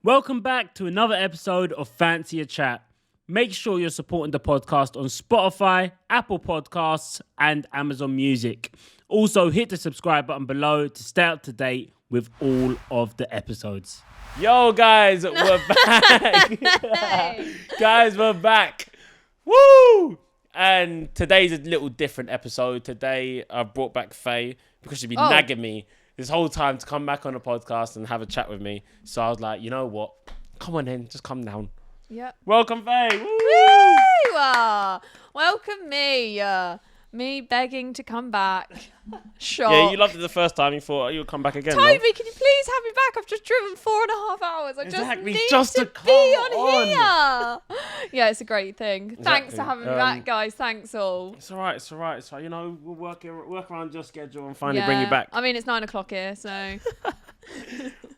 Welcome back to another episode of FANCYACHATT. Make sure you're supporting the podcast on Spotify, Apple Podcasts, and Amazon Music. Also, hit the subscribe button below to stay up to date with all of the episodes. Yo, guys, we're back. Guys, we're back. Woo! And today's a little different episode. Today, I brought back Faye because she's been nagging me this whole time to come back on the podcast and have a chat with me. So I was like, you know what? Come on in, just come down. Yep. Welcome, Faye. Woo! Welcome me. Me begging to come back. Shock. Yeah, you loved it the first time. You thought you would come back again. Toby, no? can you please have me back? I've just driven 4.5 hours. I Exactly, just need to be on here. Yeah, it's a great thing. Exactly. Thanks for having me back, guys. Thanks all. It's all right. So, you know, we'll work around your schedule and finally bring you back. I mean, it's 9 o'clock here, so.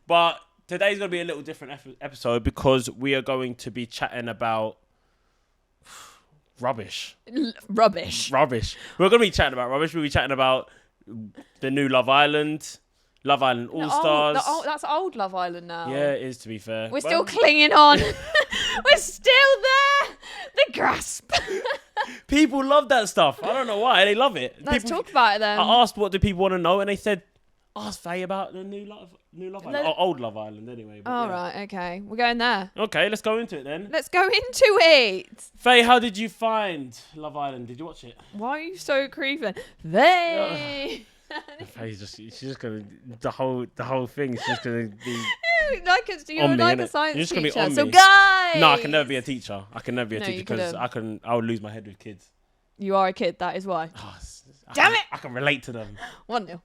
But today's going to be a little different episode because we are going to be chatting about rubbish. Rubbish. We're going to be chatting about rubbish. We'll be chatting about the new Love Island All Stars. That's old Love Island now. Yeah, it is, to be fair. We're still clinging on. We're still there. The grasp. People love that stuff. I don't know why. They love it. Let's talk about it then. I asked what do people want to know, and they said, ask Faye about the new Love Island. Old Love Island, anyway. All right, okay. We're going there. Okay, let's go into it then. Let's go into it. Faye, how did you find Love Island? Did you watch it? Why are you so creeping? Faye. Faye's she's just gonna the whole thing. She's just gonna be you're on me, like innit? a science You're just gonna be teacher. on So me. guys. No, I can never be a teacher. I can never be a No, teacher you because couldn't. I would lose my head with kids. You are a kid. That is why. Oh, Damn it! I can relate to them. 1-0.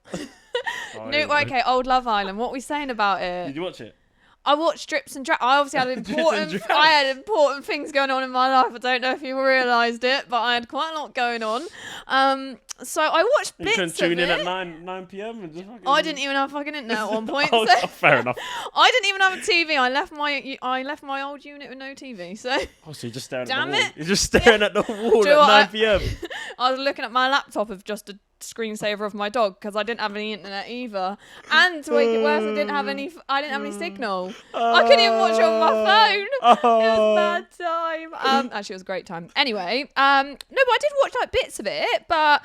Oh, No, okay. Old Love Island. What are we saying about it? Did you watch it? I watched Drips and Drabs. I obviously had Drabs. I had important things going on in my life. I don't know if you realised it, but I had quite a lot going on. So I watched bits of it. You couldn't tune in at 9 p.m. and just fucking... I didn't even have fucking internet at one point. Oh, so fair enough. I didn't even have a TV. I left my old unit with no TV. So Oh, so you're just staring Damn at the wall. it. You're just staring at the wall Do you know at what? 9 p.m. I was looking at my laptop of just a screensaver of my dog because I didn't have any internet either. And to make it worse, I didn't have any signal. I couldn't even watch it on my phone. It was a bad time. Actually, it was a great time. Anyway, no, but I did watch like bits of it, but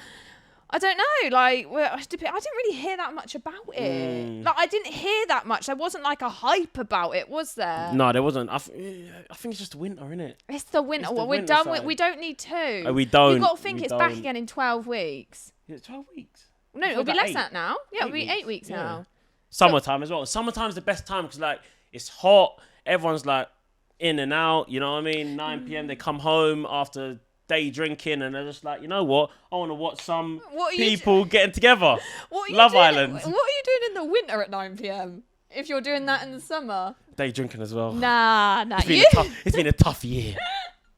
I don't know. Like, I didn't really hear that much about it. Like, I didn't hear that much. There wasn't like a hype about it, was there? No, there wasn't. I think it's just winter, innit? It's the winter. It's the Well, we're winter done side. with. We don't need two. We don't. You've got to think We it's back don't. again in 12 weeks. Yeah, 12 weeks. No, It's it'll be about less 8. than that now. Yeah, it'll be 8 weeks yeah. now. Summertime as well. Summertime's the best time because, like, it's hot. Everyone's, like, in and out. You know what I mean? 9 p.m. They come home after day drinking and they're just like, you know what? I want to watch some people getting together. Love Island. What are you doing in the winter at 9 p.m. if you're doing that in the summer? Day drinking as well. Nah. It's been a tough year.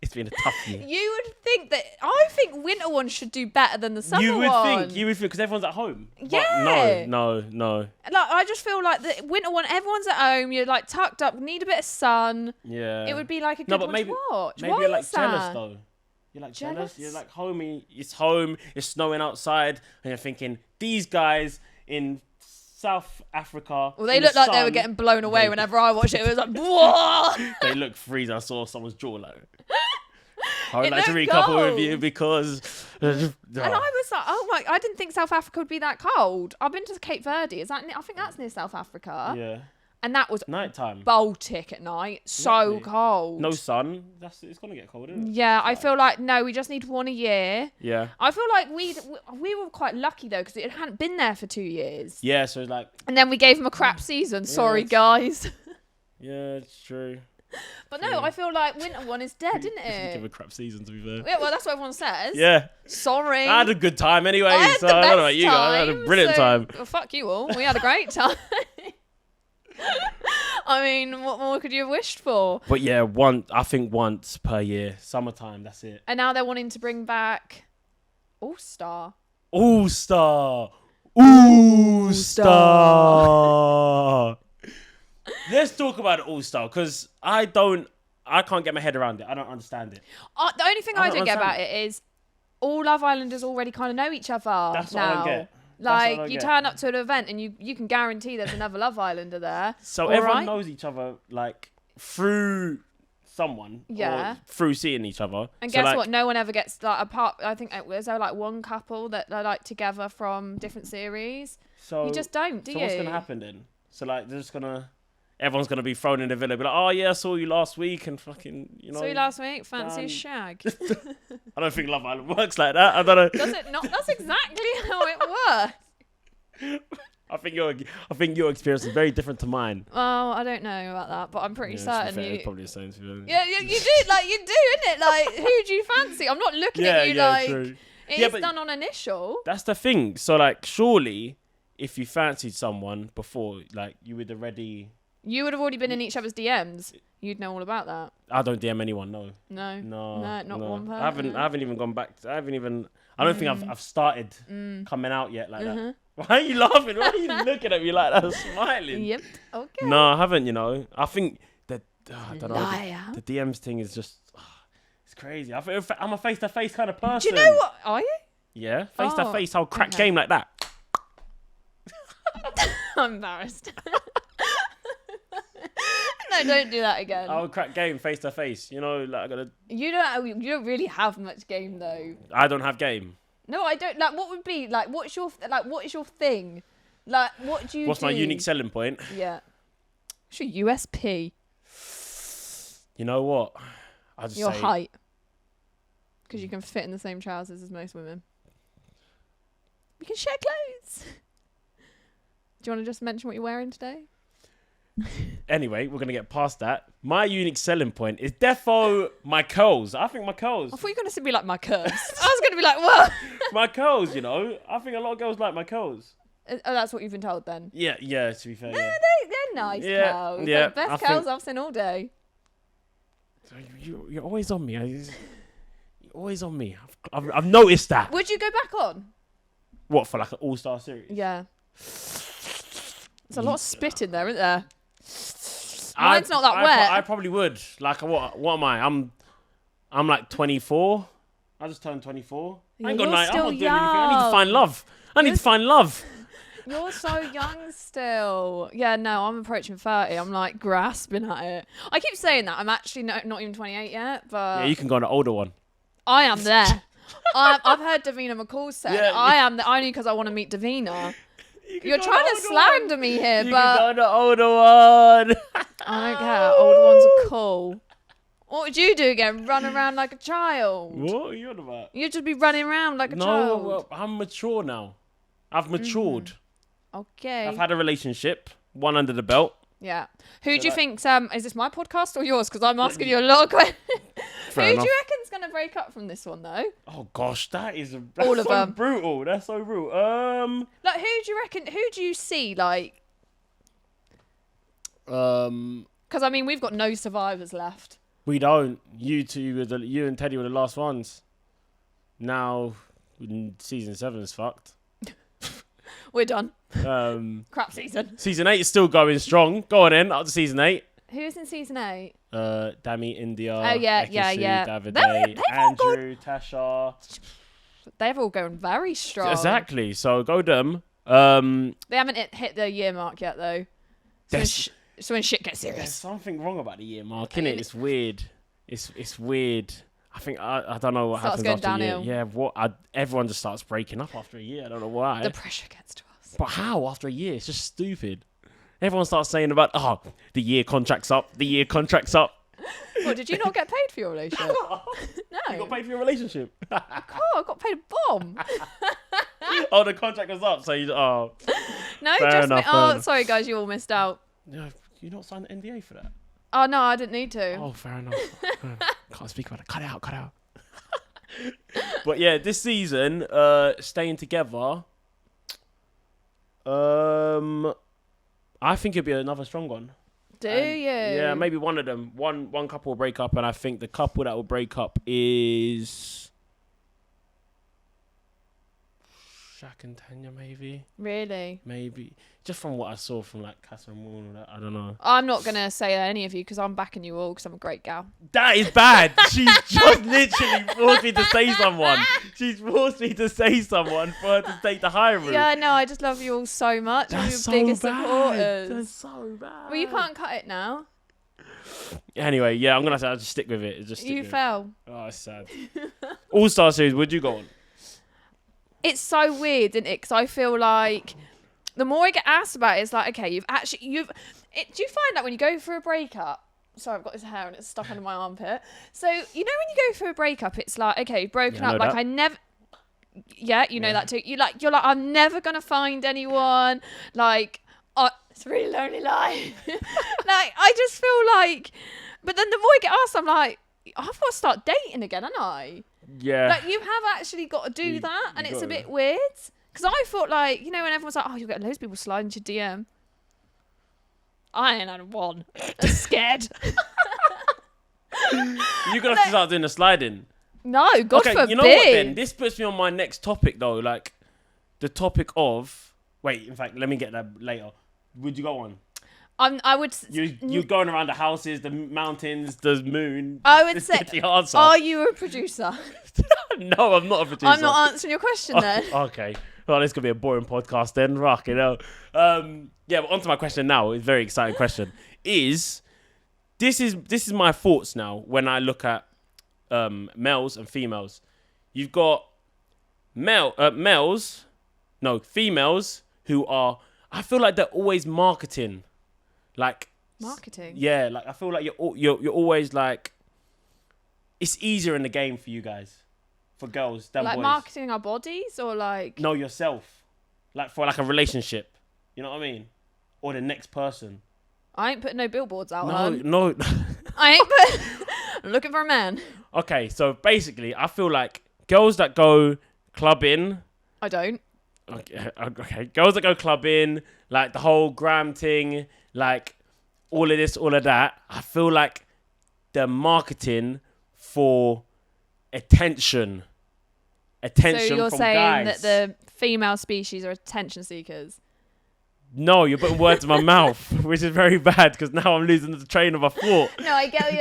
It's been a tough year. You would think that. I think winter ones should do better than the summer You would one. think because everyone's at home. Yeah. But no. Like, I just feel like the winter one, everyone's at home, you're like tucked up, need a bit of sun. Yeah. It would be like a good one to watch. Maybe Why you're like is jealous that? though. You're like Jealous? jealous. You're like homey. It's home. It's snowing outside, and you're thinking these guys in South Africa. Well, they looked like they were getting blown away whenever I watched it. It was like, whoa! They look freezing. I saw someone's jaw like. I would It like to looked recouple with cold. you because. And I was like, oh my! I didn't think South Africa would be that cold. I've been to Cape Verde. I think that's near South Africa. Yeah. And that was Nighttime. Baltic at night. So Exactly. cold. No sun. It's gonna get cold, isn't it? Yeah, I feel like no. We just need one a year. Yeah. I feel like we were quite lucky though because it hadn't been there for 2 years. Yeah. So it's like. And then we gave them a crap season. Sorry, it's- guys. Yeah, it's true. But no, I feel like winter one is dead, didn't Give a it? crap season to be fair. Yeah, well, that's what everyone says. Yeah. Sorry. I had a good time anyway, I had so the I don't know about best you guys. I had a time, brilliant so- time. Well, fuck you all. We had a great time. I mean, what more could you have wished for? But yeah, I think once per year. Summertime, that's it. And now they're wanting to bring back All Star. All Star. All Star. Let's talk about All Star because I can't get my head around it. I don't understand it. The only thing I don't don't get about understand it is all Love Islanders already kind of know each other That's now. what I don't get. Like, you turn up to an event and you can guarantee there's another Love Islander there. So everyone knows each other, like, through someone. Yeah. Or through seeing each other. And so, guess like, what? No one ever gets, like, apart. I think, is there, like, one couple that are, like, together from different series? So you just don't, do you? So what's going to happen then? So, like, everyone's going to be thrown in the villa, be like, oh, yeah, I saw you last week, and fucking, you know. Saw you last week? Fancy a shag? I don't think Love Island works like that. I don't know. Does it not? That's exactly how it works. I think your experience is very different to mine. Well, I don't know about that, but I'm pretty certain it's probably the same. To be honest. Yeah, you do, like, you do, innit? Like, who do you fancy? I'm not looking at you like... True. It's done on initial. That's the thing. So, like, surely, if you fancied someone before, like, you would already... You would have already been in each other's DMs. You'd know all about that. I don't DM anyone, no. No, not one person. I haven't even gone back. I don't think I've started coming out yet like that. Why are you laughing? Why are you looking at me like that, smiling? Yep. Okay. No, I haven't, you know. I think that, I don't know. Liar. The DMs thing is just, it's crazy. I'm a face-to-face kind of person. Do you know what? Are you? Yeah, face-to-face. I'll crack game like that. I'm embarrassed. No, don't do that again. I'll crack game face to face. You know, like I gotta. You don't really have much game though. I don't have game. No, I don't. Like, what would be like? What is your thing? Like, what do you? What's my unique selling point? Yeah. What's your USP? You know what? I just your say height. Because you can fit in the same trousers as most women. We can share clothes. Do you want to just mention what you're wearing today? Anyway, we're going to get past that. My unique selling point is defo my curls. I think my curls. I thought you were going to be like my curves. I was going to be like, what? My curls, you know. I think a lot of girls like my curls. Oh, that's what you've been told then? Yeah, to be fair. No, yeah. they're nice curls. Yeah, They're the best curls I've seen all day. You're always on me. You're always on me. I've noticed that. Would you go back on? What, for like an all-star series? Yeah. There's a lot of spit in there, isn't there? Mine's not that wet. I probably would. Like, what am I? I'm like 24. I just turned 24. I ain't got night. I'm not doing anything. I need to find love. I need to find love. You're so young still. Yeah, no, I'm approaching 30. I'm like grasping at it. I keep saying that. I'm actually not even 28 yet, but... Yeah, you can go on an older one. I am there. I've heard Davina McCall say I am there only because I want to meet Davina. You're trying to slander me here, you but... You can go on the older one. I don't care. Older ones are cool. What would you do again? Run around like a child? What are you on about? You'd just be running around like a child. No, well, I'm mature now. I've matured. Okay. I've had a relationship, one under the belt. Yeah. Who do you think's is this my podcast or yours? Because I'm asking you a lot of questions. Who do you reckon's gonna break up from this one though? Oh gosh, that's all of so them. brutal. That's so brutal. Like, who do you reckon? Who do you see? Like, because I mean, we've got no survivors left. We don't. You and Teddy were the last ones. Now, season 7 is fucked. We're done. Crap season. Season 8 is still going strong. Go on in, up to season 8. Who's in season 8? Dami, India. Oh yeah, Ekisu, yeah. Davide, Andrew, Tasha. They've all gone very strong. Exactly. So go them. They haven't hit the year mark yet though. So when shit gets serious. There's something wrong about the year mark, innit? It's weird. It's weird. I think I don't know what happens after downhill. a year. Yeah, everyone just starts breaking up after a year. I don't know why. The pressure gets to us. But how after a year? It's just stupid. Everyone starts saying about the year contract's up. The year contract's up. Well, did you not get paid for your relationship? No. You got paid for your relationship. Oh, I got paid a bomb. Oh, the contract was up, so No, fair just enough, oh, sorry guys, you all missed out. No, you not signed an NDA for that. Oh no, I didn't need to. Oh, fair enough. Can't speak about it. Cut it out. But yeah, this season, staying together. I think it'd be another strong one. Do you? Yeah, maybe one of them. One couple will break up, and I think the couple that will break up is Jack and Tanya, maybe. Really? Maybe. Just from what I saw from like Catherine Moore and all that, I don't know. I'm not going to say any of you because I'm backing you all because I'm a great gal. That is bad. She's just literally forced me to say someone. She's forced me to say someone for her to take the high route. Yeah, no, I just love you all so much. I'm your biggest supporters. That's so bad. Well, you can't cut it now. Anyway, yeah, I'm going to say I'll just stick with it. You fell. Oh, it's sad. All-Star Series, would you go on? It's so weird, isn't it? Because I feel like the more I get asked about it, it's like, okay, do you find that when you go for a breakup? Sorry, I've got this hair and it's stuck under my armpit. So, you know when you go for a breakup, it's like, okay, you've broken up. Like, that. You know that too. You're like, I'm never going to find anyone. Like, it's a really lonely life. Like, I just feel like, but then the more I get asked, I'm like, I've got to start dating again, haven't I? Yeah. Like, you have actually got to do that, and it's a bit weird. Because I thought, like, you know, when everyone's like, oh, you'll get loads of people sliding to your DM. I ain't had one. I'm scared. You're going to have to start doing the sliding. No, God forbid. You know what then? This puts me on my next topic, though. Like, the topic of... Wait, in fact, let me get that later. Would you go on? I would... You're going around the houses, the mountains, the moon. I would say... The answer. Are you a producer? No, I'm not a producer. I'm not answering your question then. Okay. Well, this could be a boring podcast then. Rock, you know. Yeah, but on to my question now. It's a very exciting question. This is my thoughts now when I look at males and females. You've got females who are... I feel like they're always marketing. Like... Marketing? Yeah, like I feel like you're always like... It's easier in the game for you guys. For girls than like boys. Like marketing our bodies or like... No, yourself. Like for like a relationship. You know what I mean? Or the next person. I ain't putting no billboards out. No. I ain't put... I'm looking for a man. Okay, so basically, I feel like girls that go clubbing... I don't. Okay, girls that go clubbing, like the whole gram thing, like all of this, all of that, I feel like they're marketing for attention. Attention so you're from saying guys. that the female species are attention seekers? No, you're putting words in my mouth, which is very bad because now I'm losing the train of my thought. No, I get what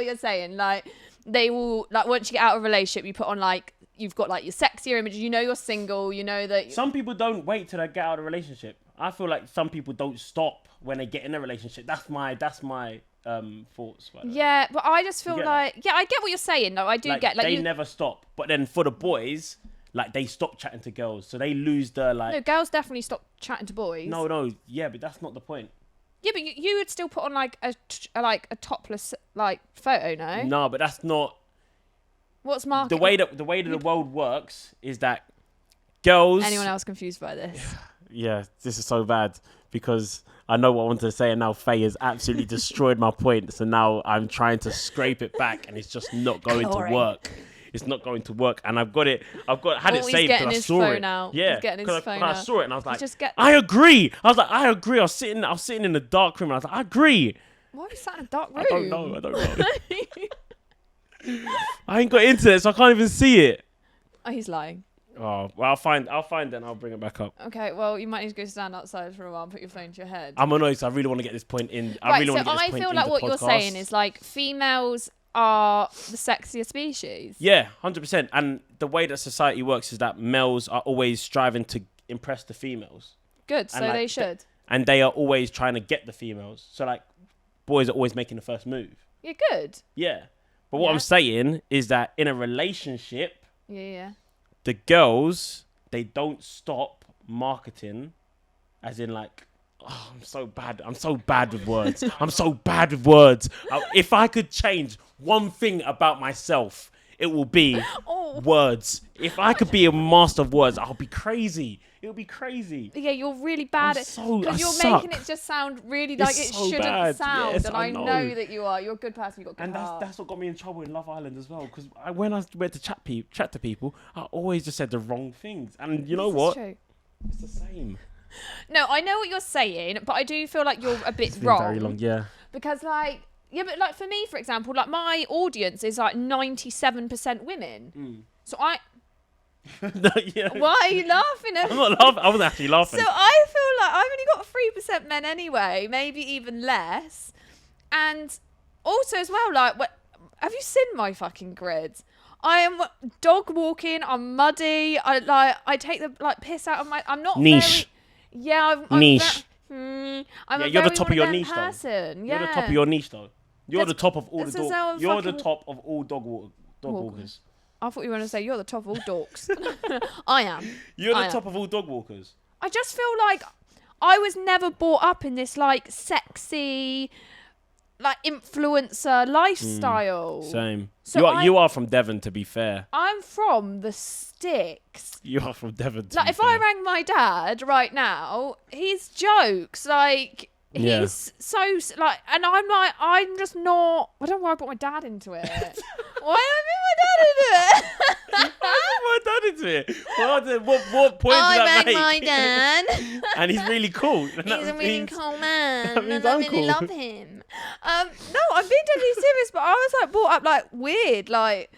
you're saying. Like, they will, like, once you get out of a relationship, you put on, like, you've got, like, your sexier image. You know you're single. You know that... Some people don't wait till they get out of a relationship. I feel like some people don't stop when they get in a relationship. That's my thoughts. Yeah, but I just feel like... Yeah, I get what you're saying, though. I do get... Like, they never stop. But then for the boys... Like, they stop chatting to girls. So they lose the, like... No, girls definitely stop chatting to boys. No. Yeah, but that's not the point. Yeah, but you would still put on, like, a topless, like, photo, no? No, but that's not... What's marketing? The way that the world works is that girls... Anyone else confused by this? Yeah, this is so bad. Because I know what I wanted to say, and now Faye has absolutely destroyed my point. So now I'm trying to scrape it back, and it's just not going to work. It's not going to work, and I had it saved because I saw it. Out. Yeah, he's getting his phone when I saw it, and I was like, I agree. I was sitting in the dark room, and I was like, I agree. Why are you sat in a dark room? I don't know. I ain't got internet, so I can't even see it. Oh, he's lying. Oh, well, I'll find it, and I'll bring it back up. Okay, well, you might need to go stand outside for a while and put your phone to your head. I'm annoyed, so I really want to get this point in. I feel like what you're saying is, like, females are the sexier species. Yeah, 100%. And the way that society works is that males are always striving to impress the females. Good, so like, they should. And they are always trying to get the females. So, like, boys are always making the first move. Yeah, good. Yeah. But what I'm saying is that in a relationship, the girls, they don't stop marketing, as in, like, oh, I'm so bad with words. If I could change one thing about myself, it will be words. If I could be a master of words, I'll be crazy. It would be crazy. Yeah, you're really bad at... Because you're making it just sound really like it shouldn't sound. Yes, and I know that you are. You're a good person. You've got good heart. That's what got me in trouble in Love Island as well. Because when I went to chat to people, I always just said the wrong things. And you know what? True. It's the same. No, I know what you're saying, but I do feel like you're a bit wrong. Very long, yeah. Because, like... Yeah, but, like, for me, for example, like, my audience is, like, 97% women. So No, yeah. Why are you laughing at I'm not laughing. I wasn't actually laughing. So I feel like I've only got 3% men anyway, maybe even less. And also as well, like, have you seen my fucking grids? I am dog walking. I'm muddy. I take the piss out of my. I'm not niche. Very, yeah, I'm niche. I'm yeah, a you're the very top of your niche person. though. Yeah. You're the top of your niche though. You're the top of all the this is dog. how You're the fucking top of all dog walkers. I thought you were going to say you're the top of all dorks. I am. You're the I am. top of all dog walkers. I just feel like I was never brought up in this like sexy, like influencer lifestyle. Same. So you are from Devon, to be fair. I'm from the sticks. You are from Devon. To Like be if fair. I rang my dad right now, he's jokes. Like Yeah. he's so like, and I'm like, I'm just not. I don't know why I brought my dad into it. Why did I bring my dad into it? my dad into it. What point did that make? my dad. And he's really cool. He's a really cool man. that means and I I'm really cool. love him. No, I'm being deadly serious, but I was like brought up like weird, like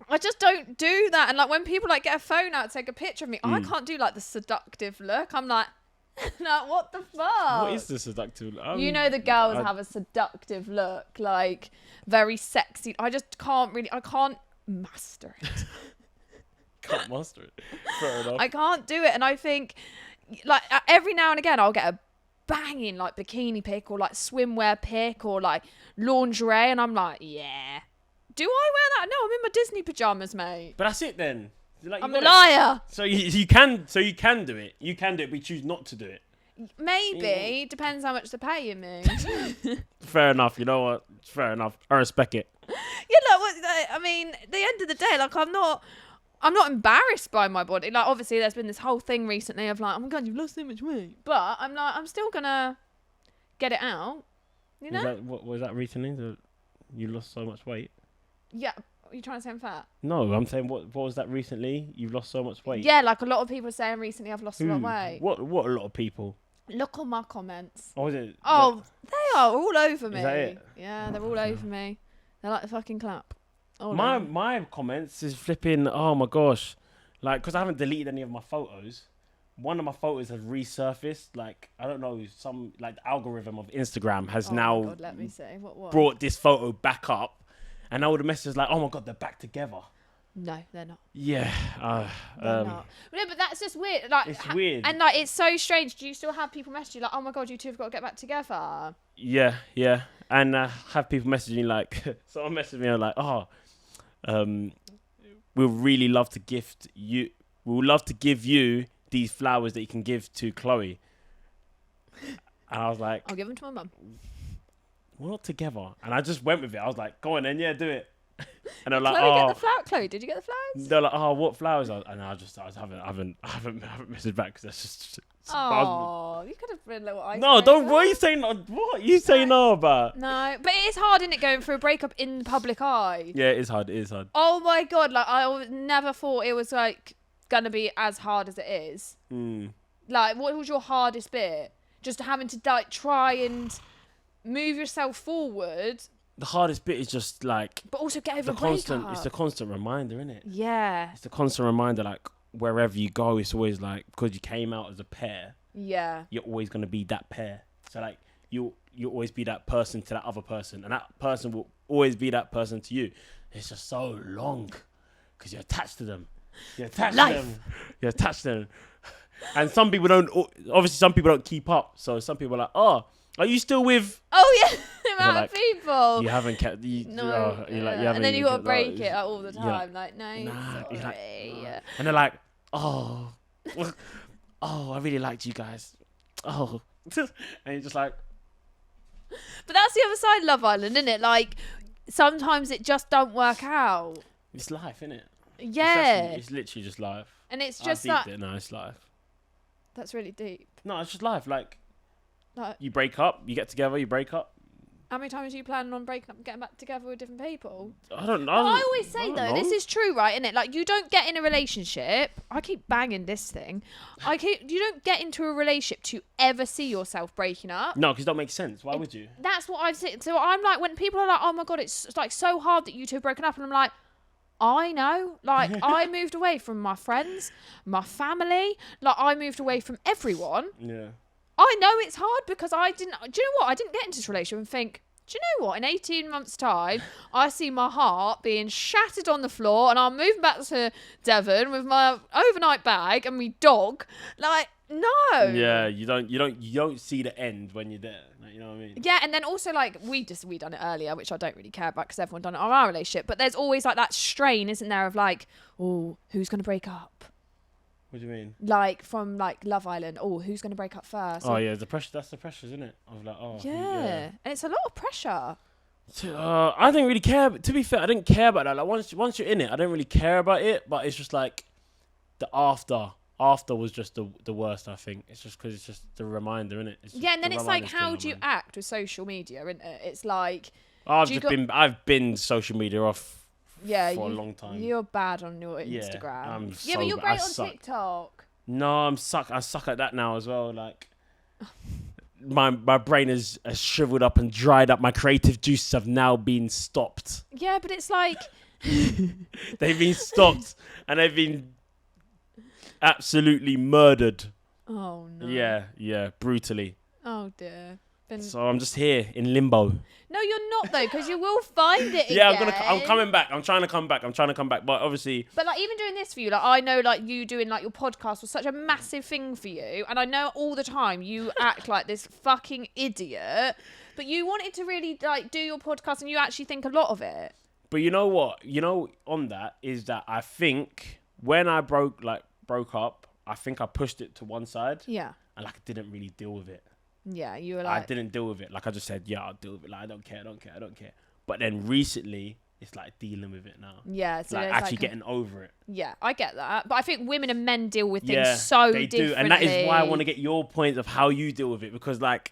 I just don't do that. And like when people like get a phone out to take a picture of me, I can't do like the seductive look. I'm like, like what the fuck? What is the seductive? You know the girls have a seductive look, like very sexy. I just can't really. I can't master it. Can't master it. Fair enough. I can't do it, and I think like every now and again I'll get a banging like bikini pic or like swimwear pic or like lingerie, and I'm like, yeah. Do I wear that? No, I'm in my Disney pajamas, mate. But that's it then. Like, I'm a liar. So you can do it. You can do it, but you choose not to do it. Maybe depends how much they're paying me. Fair enough. You know what? Fair enough. I respect it. Yeah, look. I mean, at the end of the day, like I'm not embarrassed by my body. Like obviously, there's been this whole thing recently of like, oh my god, you've lost so much weight. But I'm like, I'm still gonna get it out. You know? What was that recently? That you lost so much weight? Yeah. Are you trying to say I'm fat? No, I'm saying what was that recently? You've lost so much weight. Yeah, like a lot of people are saying recently I've lost a lot of Who? weight. What a lot of people. Look on my comments. Oh, is it? Oh, they are all over me. Is that it? Yeah, they're all over me. They're like the fucking clap. All My over. my comments is flipping. Oh my gosh, like because I haven't deleted any of my photos. One of my photos has resurfaced. Like I don't know, some like the algorithm of Instagram has Oh now my God, let me see. What? brought this photo back up. And all the messages like, oh my god, they're back together. No, they're not. Yeah, They're not. No, but that's just weird. Like it's weird. And like it's so strange. Do you still have people message you like, oh my god, you two have got to get back together? Yeah, and have people messaging like, someone messaged me like, oh, we'd really love to gift you. We would love to give you these flowers that you can give to Chloe. And I was like, I'll give them to my mum. We're not together. And I just went with it. I was like, go on then, yeah, do it. And they're like, Chloe, oh. get the flower. Chloe, did you get the flowers? They're like, oh, what flowers? And I haven't messaged back because that's just. Oh, you could have been a little ice. No, don't. What are you saying? What you saying no about? No, but it is hard, isn't it, going through a breakup in the public eye? Yeah, it is hard. It is hard. Oh my god! Like I never thought it was like gonna be as hard as it is. Like, what was your hardest bit? Just having to like try and move yourself forward. The hardest bit is just like, but also get over the constant. breakup. It's the constant reminder, isn't it? Yeah. It's the constant reminder, like wherever you go, it's always like because you came out as a pair. Yeah. You're always gonna be that pair. So like you always be that person to that other person, and that person will always be that person to you. It's just so long because you're attached to them. You're attached to them. You're attached to them. And some people don't. Obviously, some people don't keep up. So some people are like, "Oh, are you still with?" Oh yeah, the amount like, of people. You haven't kept. No. You're like, you and then you got to kept- break it all the you're time. Like, no, nah, you're like, sorry. and they're like, "Oh, oh, I really liked you guys." Oh, and you're just like, But that's the other side of Love Island, isn't it? Like, sometimes it just don't work out. it's life, isn't it? Yeah. It's literally just life. And it's I just deeped like, it. No, it's life. that's really deep. No, it's just life. Like Like, you break up, you get together, you break up. how many times are you planning on breaking up and getting back together with different people? I don't know. But I always say, though, this is true, right, isn't it? Like, you don't get in a relationship. I keep banging this thing. You don't get into a relationship to ever see yourself breaking up. No, because it don't make sense. Why would you? That's what I've seen. So I'm like, when people are like, oh my God, it's like so hard that you two have broken up. And I'm like, I know. Like, I moved away from my friends, my family. Like, I moved away from everyone. Yeah. I know it's hard because I didn't. Do you know what? I didn't get into this relationship and think, do you know what? In 18 months' time, I see my heart being shattered on the floor and I'm moving back to Devon with my overnight bag and my dog. Like, no. Yeah, you don't see the end when you're there. Like, you know what I mean? Yeah, and then also, like, we done it earlier, which I don't really care about because everyone done it on our relationship. But there's always, like, that strain, isn't there, of, like, oh, who's going to break up? What do you mean? Like, from, like, Love Island, oh, who's going to break up first? Oh, yeah, the pressure. That's the pressure, isn't it? Of like, oh. Yeah, and it's a lot of pressure. I didn't really care. To be fair, I didn't care about that. Like, once you're in it, I don't really care about it. But it's just like the after. After was just the worst, I think. It's just because it's just the reminder, isn't it? Yeah, and then it's like, how do you act with social media, isn't it? It's like... I've been social media off for a long time. You're bad on your Instagram. But you're great on TikTok. No, I suck at that now as well. Like, my brain is shriveled up and dried up. My creative juices have now been stopped. Yeah, but it's like... They've been stopped and they've been absolutely murdered. Oh, no. Yeah, brutally. Oh, dear. So I'm just here in limbo. No, you're not, though, because you will find it Yeah, again. I'm coming back. I'm trying to come back. But obviously... But, like, even doing this for you, like, I know, like, you doing, like, your podcast was such a massive thing for you. And I know all the time you act like this fucking idiot. But you wanted to really, like, do your podcast and you actually think a lot of it. But you know what? On that is that I think when I broke up, I think I pushed it to one side. Yeah. And, like, I didn't really deal with it. Yeah, you were like... I didn't deal with it. Like, I just said, yeah, I'll deal with it. Like, I don't care. But then recently, it's like dealing with it now. Yeah. So like actually getting over it. Yeah, I get that. But I think women and men deal with things they differently. do. And that is why I want to get your point of how you deal with it. Because, like,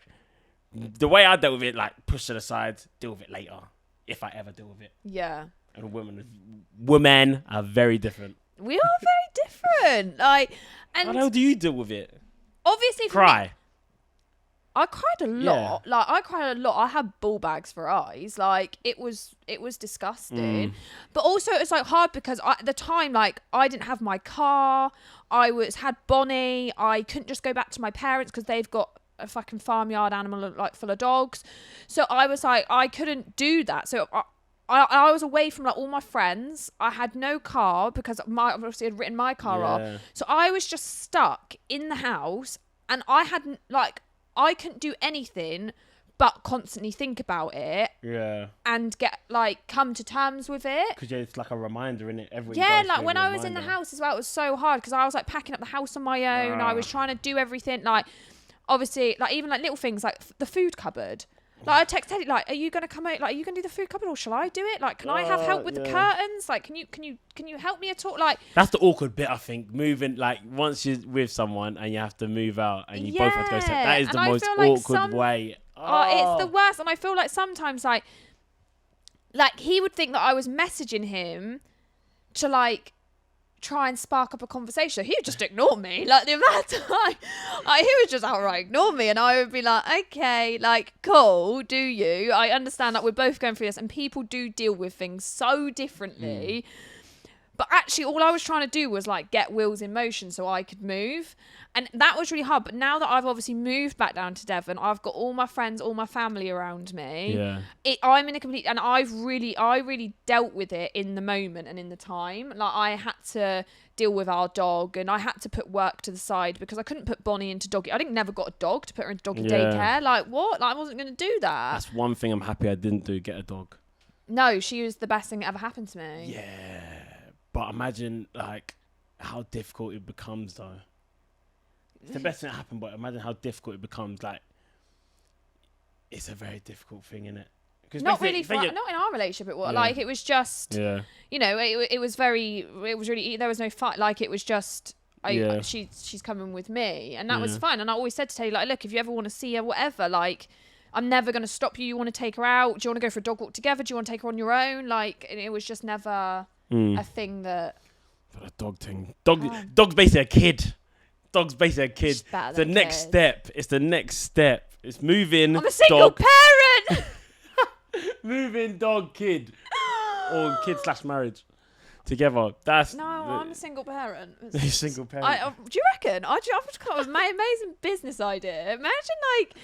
the way I dealt with it, like, push it aside, deal with it later. If I ever deal with it. Yeah. And women are very different. We are very different. Like, and how do you deal with it? Obviously, Cry. I cried a lot. Yeah. Like, I cried a lot. I had ball bags for eyes. Like, it was disgusting. But also, it's like hard because at the time, like, I didn't have my car. Had Bonnie. I couldn't just go back to my parents because they've got a fucking farmyard animal like full of dogs. So I was like, I couldn't do that. So I was away from like all my friends. I had no car because obviously had written my car off. So I was just stuck in the house, and I hadn't I couldn't do anything but constantly think about it. Yeah. And come to terms with it. Because it's like a reminder, isn't it? Like when I was in the house as well, it was so hard because I was like packing up the house on my own. I was trying to do everything. Like, obviously, like even like little things like the food cupboard. Like, I text Teddy, like, are you going to come out? Like, are you going to do the food cupboard or shall I do it? Like, can I have help with the curtains? Like, can you help me at all? Like, that's the awkward bit, I think. Moving, like, once you're with someone and you have to move out and you both have to go separate. That is the most awkward way. It's the worst. And I feel like sometimes, like he would think that I was messaging him to, like, try and spark up a conversation. He would just ignore me. Like, the amount of time he would just outright ignore me, and I would be like, okay, like, cool, do you? I understand that we're both going through this and people do deal with things so differently. But actually all I was trying to do was like get wheels in motion so I could move, and that was really hard. But now that I've obviously moved back down to Devon, I've got all my friends, all my family around me. I'm in a complete, and I really dealt with it in the moment and in the time. Like, I had to deal with our dog, and I had to put work to the side because I couldn't put Bonnie into doggy. never got a dog to put her into doggy daycare. Like, what? Like, I wasn't going to do that. That's one thing I'm happy I didn't do, get a dog. No, she was the best thing that ever happened to me. Yeah. But imagine, like, how difficult it becomes, though. It's the best thing that happened, but imagine how difficult it becomes. Like, it's a very difficult thing, isn't it? Not really, not in our relationship. It was like, it was just, you know, it was really, there was no fight. Like, it was just, she's coming with me, and that was fine. And I always said to Taylor, like, look, if you ever want to see her, whatever, like, I'm never going to stop you. You want to take her out? Do you want to go for a dog walk together? Do you want to take her on your own? Like, and it was just never a thing that. But a dog thing. Dog's basically a kid. Dog's basically a kid. It's the next step. It's the next step. It's moving. I'm a single parent. Moving dog kid. Or kid/marriage. together. That's No, I'm a single parent. You're a single parent. Do you reckon? I've just come up with my amazing business idea. Imagine like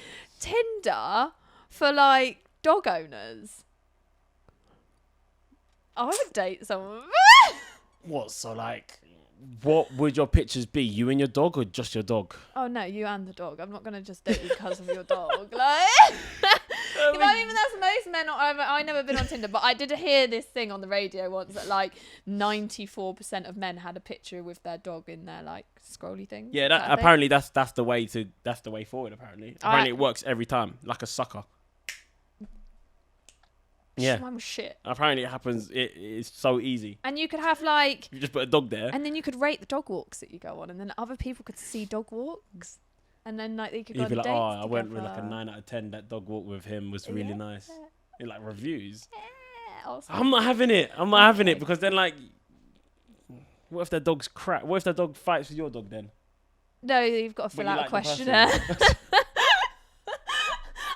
Tinder for like dog owners. I would date someone. What? So like, what would your pictures be? You and your dog, or just your dog? Oh no, you and the dog. I'm not gonna just date you because of your dog. Like, even that's most men. I've never been on Tinder, but I did hear this thing on the radio once that like 94% of men had a picture with their dog in their like scrolly thing. Yeah, apparently that's the way forward. Apparently it works every time, like a sucker. Yeah, mine was shit. Apparently it happens. It's so easy. And you could have like you just put a dog there, and then you could rate the dog walks that you go on, and then other people could see dog walks, and then like they could go on be like, dates I went with together. like a 9 out of 10. That dog walk with him was really nice. In like reviews. Awesome. I'm not having it. I'm not having it because then like, what if their dog's crap? What if their dog fights with your dog then? No, you've got to fill out a questionnaire.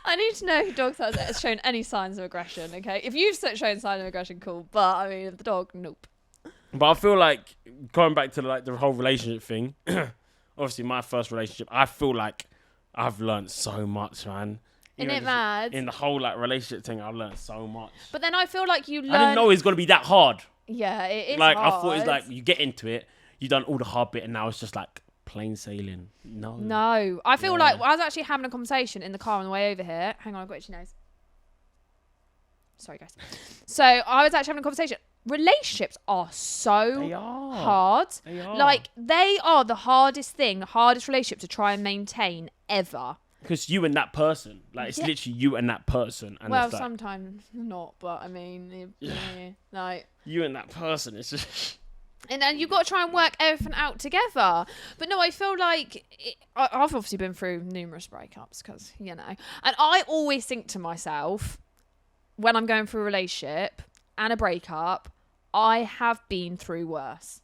I need to know who dogs has shown any signs of aggression, okay? If you've shown signs of aggression, cool. But, I mean, the dog, nope. But I feel like, going back to like the whole relationship thing, obviously my first relationship, I feel like I've learned so much, man. Isn't it mad? In the whole like relationship thing, I've learned so much. But then I feel like you learn... I didn't know it's going to be that hard. Yeah, it is like, hard. I thought it's like, you get into it, you've done all the hard bit, and now it's just like, plain sailing. No. I feel like I was actually having a conversation in the car on the way over here. Hang on, I've got itchy nose. Sorry, guys. So I was actually having a conversation. Relationships are so hard. They are. Like, they are the hardest relationship to try and maintain ever. Because you and that person. Like, it's literally you and that person. And well, it's like, sometimes not, but I mean, like... You and that person, it's just... And then you've got to try and work everything out together. But no, I feel like I've obviously been through numerous breakups because, you know. And I always think to myself, when I'm going through a relationship and a breakup, I have been through worse.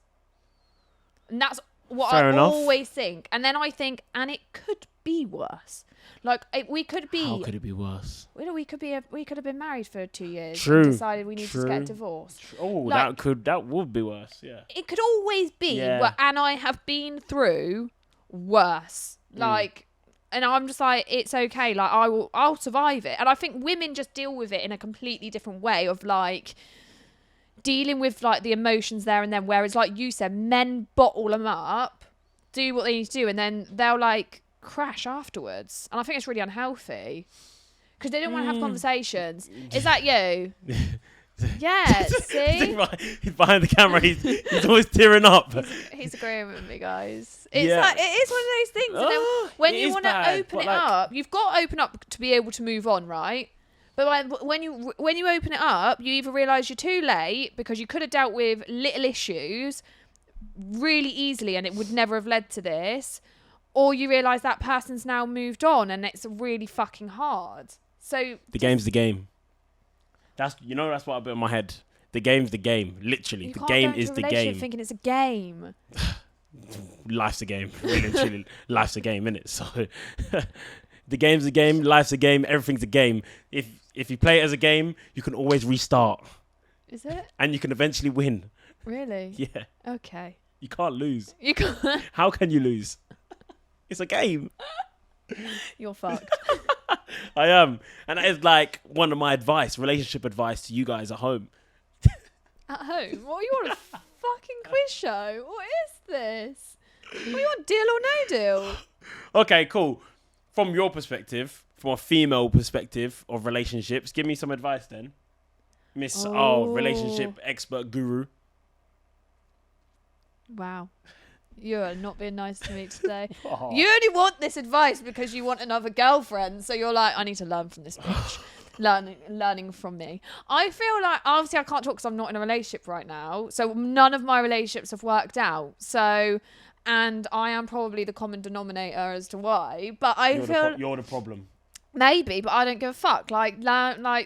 And that's what Fair enough. always think. And then I think, and it could be worse. Like, we could be... How could it be worse? We could have been married for 2 years. True. And decided we need to get a divorce. Oh, like, that would be worse. Yeah. It could always be, and I have been through worse. Like, and I'm just like, it's okay. Like, I'll survive it. And I think women just deal with it in a completely different way of like dealing with like the emotions there and then. Whereas, like you said, men bottle them up, do what they need to do, and then they'll like crash afterwards. And I think it's really unhealthy because they don't want to have conversations. Is that you? Yeah, see? He's behind the camera. He's always tearing up. He's agreeing with me, guys. It's like, it is one of those things. And then when you want to open it up, you've got to open up to be able to move on, right? But when you open it up, you either realise you're too late because you could have dealt with little issues really easily and it would never have led to this, or you realise that person's now moved on and it's really fucking hard. So the game's the game. That's what I put in my head. The game's the game. Literally, the game is the game. Thinking it's a game. Life's a game. Literally, life's a game, innit? So the game's a game. Life's a game. Everything's a game. If you play it as a game, you can always restart. Is it? And you can eventually win. Really? Yeah. Okay. You can't lose. You can't. How can you lose? It's a game. You're fucked. I am. And that is like one of my relationship advice to you guys at home. At home? What, are you on a fucking quiz show? What is this? What, are you on Deal or No Deal? Okay, cool. From your perspective, from a female perspective of relationships, give me some advice then. Miss relationship expert guru. Wow. You're not being nice to me today. Oh. You only want this advice because you want another girlfriend. So you're like, I need to learn from this bitch. learning from me. I feel like, obviously I can't talk because I'm not in a relationship right now. So none of my relationships have worked out. So, and I am probably the common denominator as to why. But you're the problem. Maybe, but I don't give a fuck. Like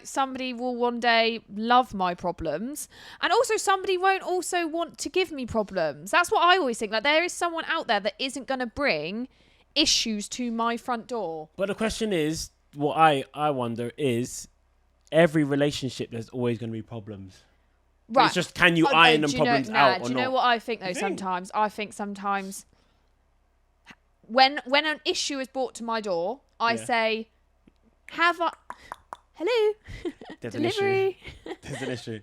somebody will one day love my problems, and also somebody won't also want to give me problems. That's what I always think. Like, there is someone out there that isn't going to bring issues to my front door. But the question is, what I wonder is, every relationship there's always going to be problems. Right. It's just, can you iron them problems out or not? Do you know what I think, though, sometimes? I think sometimes when an issue is brought to my door, I say, hello, There's delivery. There's an issue.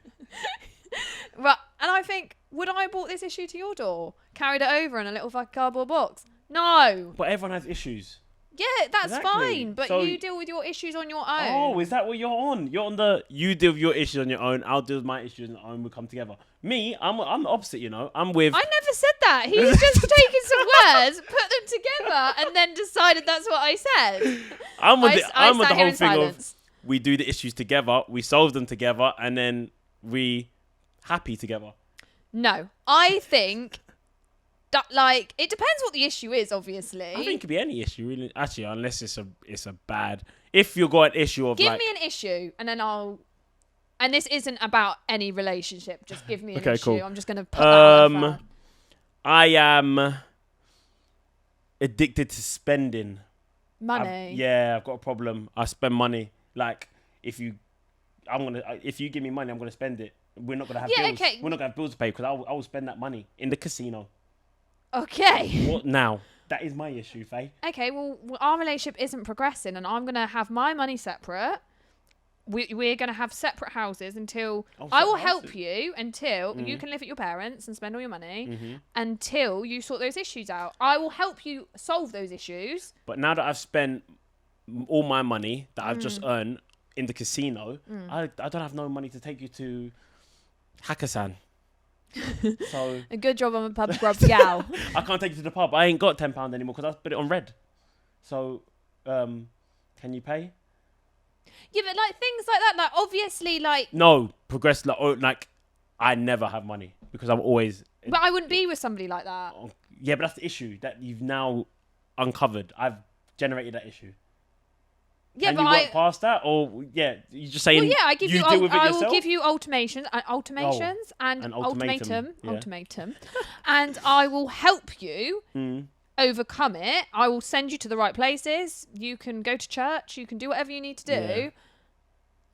Right. And I think, would I have brought this issue to your door? Carried it over in a little fucking cardboard box? No. But everyone has issues. Yeah, that's Exactly. fine. But So- you deal with your issues on your own. Oh, is that what you're on? You're on the, you deal with your issues on your own, I'll deal with my issues on my own, we'll come together. Me, I'm the opposite, you know. I'm with... I never said that. He's just taken some words, put them together, and then decided that's what I said. I'm with the sat here whole in thing silence. of, we do the issues together, we solve them together, and then we happy together. No, I think that, like, it depends what the issue is, obviously. I think it could be any issue, really. Actually, unless it's a bad... If you've got an issue of Give like... me an issue, and then I'll... And this isn't about any relationship. Just give me an Okay, issue. cool. I'm just going to put that out there. I am addicted to spending. Money. I've got a problem. I spend money. Like, if you give me money, I'm gonna spend it. We're not gonna have bills. Okay. We're not gonna have bills to pay because I will spend that money in the casino. Okay. What now? That is my issue, Faye. Okay, well, our relationship isn't progressing, and I'm going to have my money separate. We're going to have separate houses until... I will help you until you can live at your parents and spend all your money until you sort those issues out. I will help you solve those issues. But now that I've spent all my money that I've just earned in the casino, I don't have no money to take you to Hakkasan. So A good job on a pub grub gal. I can't take you to the pub. I ain't got £10 anymore because I put it on red. So, can you pay? Yeah, but like things like that, like obviously, like... No, progress, like I never have money because I'm always... But I wouldn't be with somebody like that. Yeah, but that's the issue that you've now uncovered. I've generated that issue. Yeah, Can but you work past that? Or, yeah, you're just saying Well, yeah, I give you. deal with it I yourself? will give you ultimatum, and an ultimatum, ultimatum, and I will help you overcome it. I will send you to the right places. You can go to church. You can do whatever you need to do. Yeah.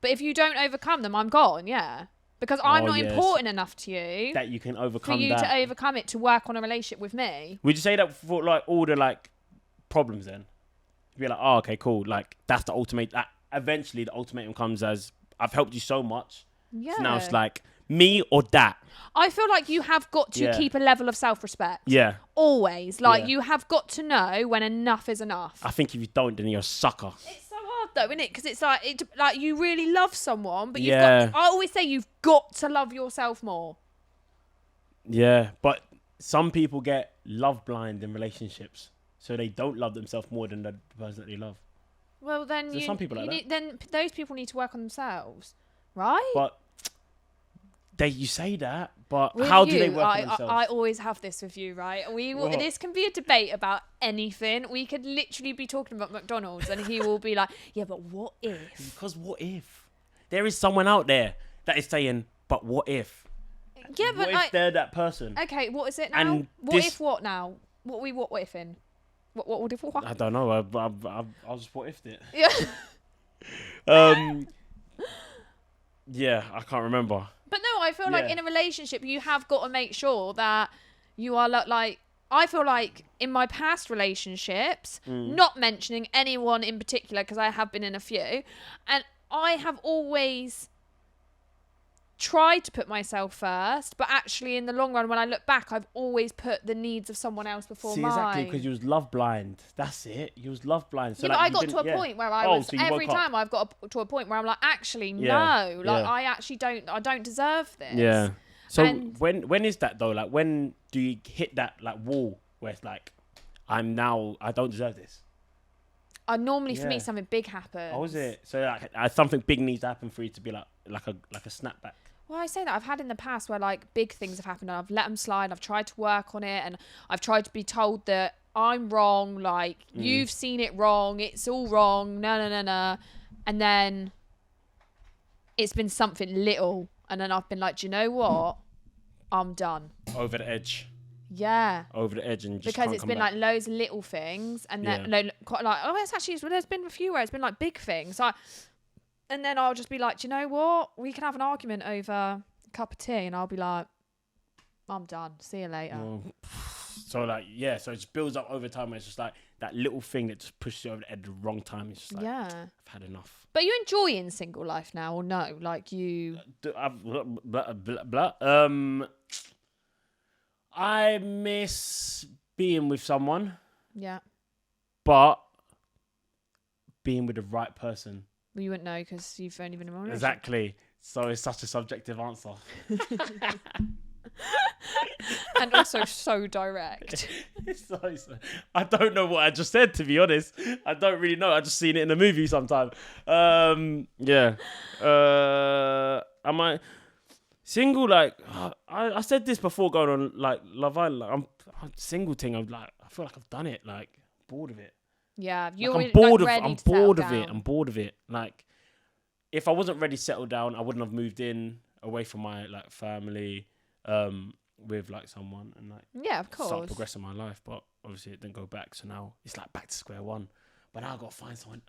But if you don't overcome them, I'm gone. Yeah, because I'm not yes. important enough to you that you can for overcome you that. to overcome it to work on a relationship with me. Would you say that for like all the like problems then? You'd be like, oh, okay, cool. Like that's the ultimate. Eventually, the ultimatum comes as I've helped you so much. Yeah. So now it's like me or that. I feel like you have got to keep a level of self-respect. Yeah. Always. Like, Yeah. you have got to know when enough is enough. I think if you don't, then you're a sucker. It's so hard, though, isn't it? Because it's like you really love someone, but you've Yeah. got... I always say you've got to love yourself more. Yeah, but some people get love blind in relationships. So they don't love themselves more than the person that they love. Well, then There's some people like that. then those people need to work on themselves, right? But you say that, but With how do you, they work on themselves? I always have this with you, right? What? This can be a debate about anything. We could literally be talking about McDonald's, and he will be like, "Yeah, but what if?" Because what if there is someone out there that is saying, "But what if?" Yeah, but what if they're that person? okay, what is it now? And What if what now? What if in? What would if what? I don't know. I just what ifed it. Yeah. Yeah, I can't remember. But no, I feel like in a relationship, you have got to make sure that you are like. I feel like in my past relationships, not mentioning anyone in particular because I have been in a few, and I have always tried to put myself first, but actually in the long run, when I look back, I've always put the needs of someone else before mine. Exactly, because you was love blind. That's it. You was love blind. So Yeah, like, but I you got to a didn't- point where I Oh, was so you every woke up. time I've got to a point where I'm like, actually, Yeah, no, like yeah. I actually don't deserve this. Yeah. So And- when is that though? Like when do you hit that like wall where it's like, I don't deserve this? Normally for me Yeah. something big happens. Oh, is it? So like something big needs to happen for you to be like a snapback. Well, I say that I've had in the past where like big things have happened and I've let them slide. I've tried to work on it and I've tried to be told that I'm wrong. Like you've seen it wrong. It's all wrong. No. And then it's been something little. And then I've been like, do you know what? I'm done. Over the edge. Yeah. Over the edge and just Because can't it's come been back. like loads of little things and then Yeah. no, quite like, oh, it's actually, there's been a few where it's been like big things. And then I'll just be like, do you know what? We can have an argument over cup of tea, and I'll be like, I'm done. See you later. So like, yeah, so it just builds up over time. It's just like that little thing that just pushes you over the edge at the wrong time. It's just like, I've had enough. But you enjoying single life now, or no? Like you... I miss being with someone. Yeah. But being with the right person. Well, you wouldn't know because you've only been in a relationship. Exactly. So it's such a subjective answer. And also so direct. I don't know what I just said, to be honest. I don't really know. I just seen it in a movie sometime. Yeah. Am I single? Like I said this before going on like Love Island. Like, I'm single thing. I'm like, I feel like I've done it. Like bored of it. Yeah, I'm bored of it. Like if I wasn't ready to settle down, I wouldn't have moved in away from my like family. With like someone and like of course start progressing my life, but obviously it didn't go back, so now it's like back to square one. But now I gotta find someone.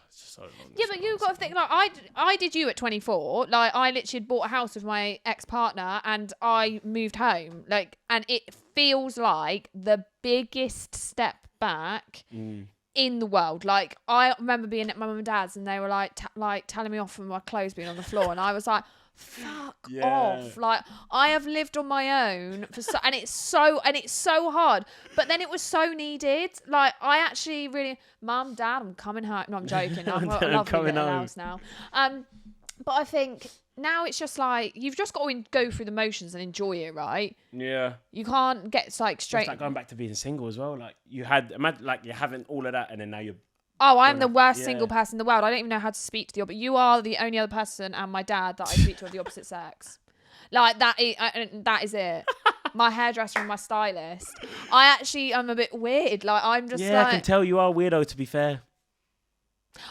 It's just so long. Yeah, but you've got to think, like I did you at 24. Like I literally bought a house with my ex-partner and I moved home. Like, and it feels like the biggest step back in the world. Like I remember being at my mum and dad's and they were like telling me off for my clothes being on the floor, and I was like, fuck off. Like I have lived on my own and it's so hard, but then it was so needed. Like I actually really, Mum, Dad, I'm coming home. No, I'm joking. I love living in a house now. But I think now it's just like you've just got to go through the motions and enjoy it, right? Yeah. You can't get like straight. It's like going back to being single as well. Like you had, imagine like you're having all of that and then now you're. Oh, I'm the worst single person in the world. I don't even know how to speak to the opposite. You are the only other person and my dad that I speak to of the opposite sex. Like, that is it. My hairdresser and my stylist. I actually am a bit weird. Like, I'm just like... Yeah, I can tell you are weirdo, to be fair.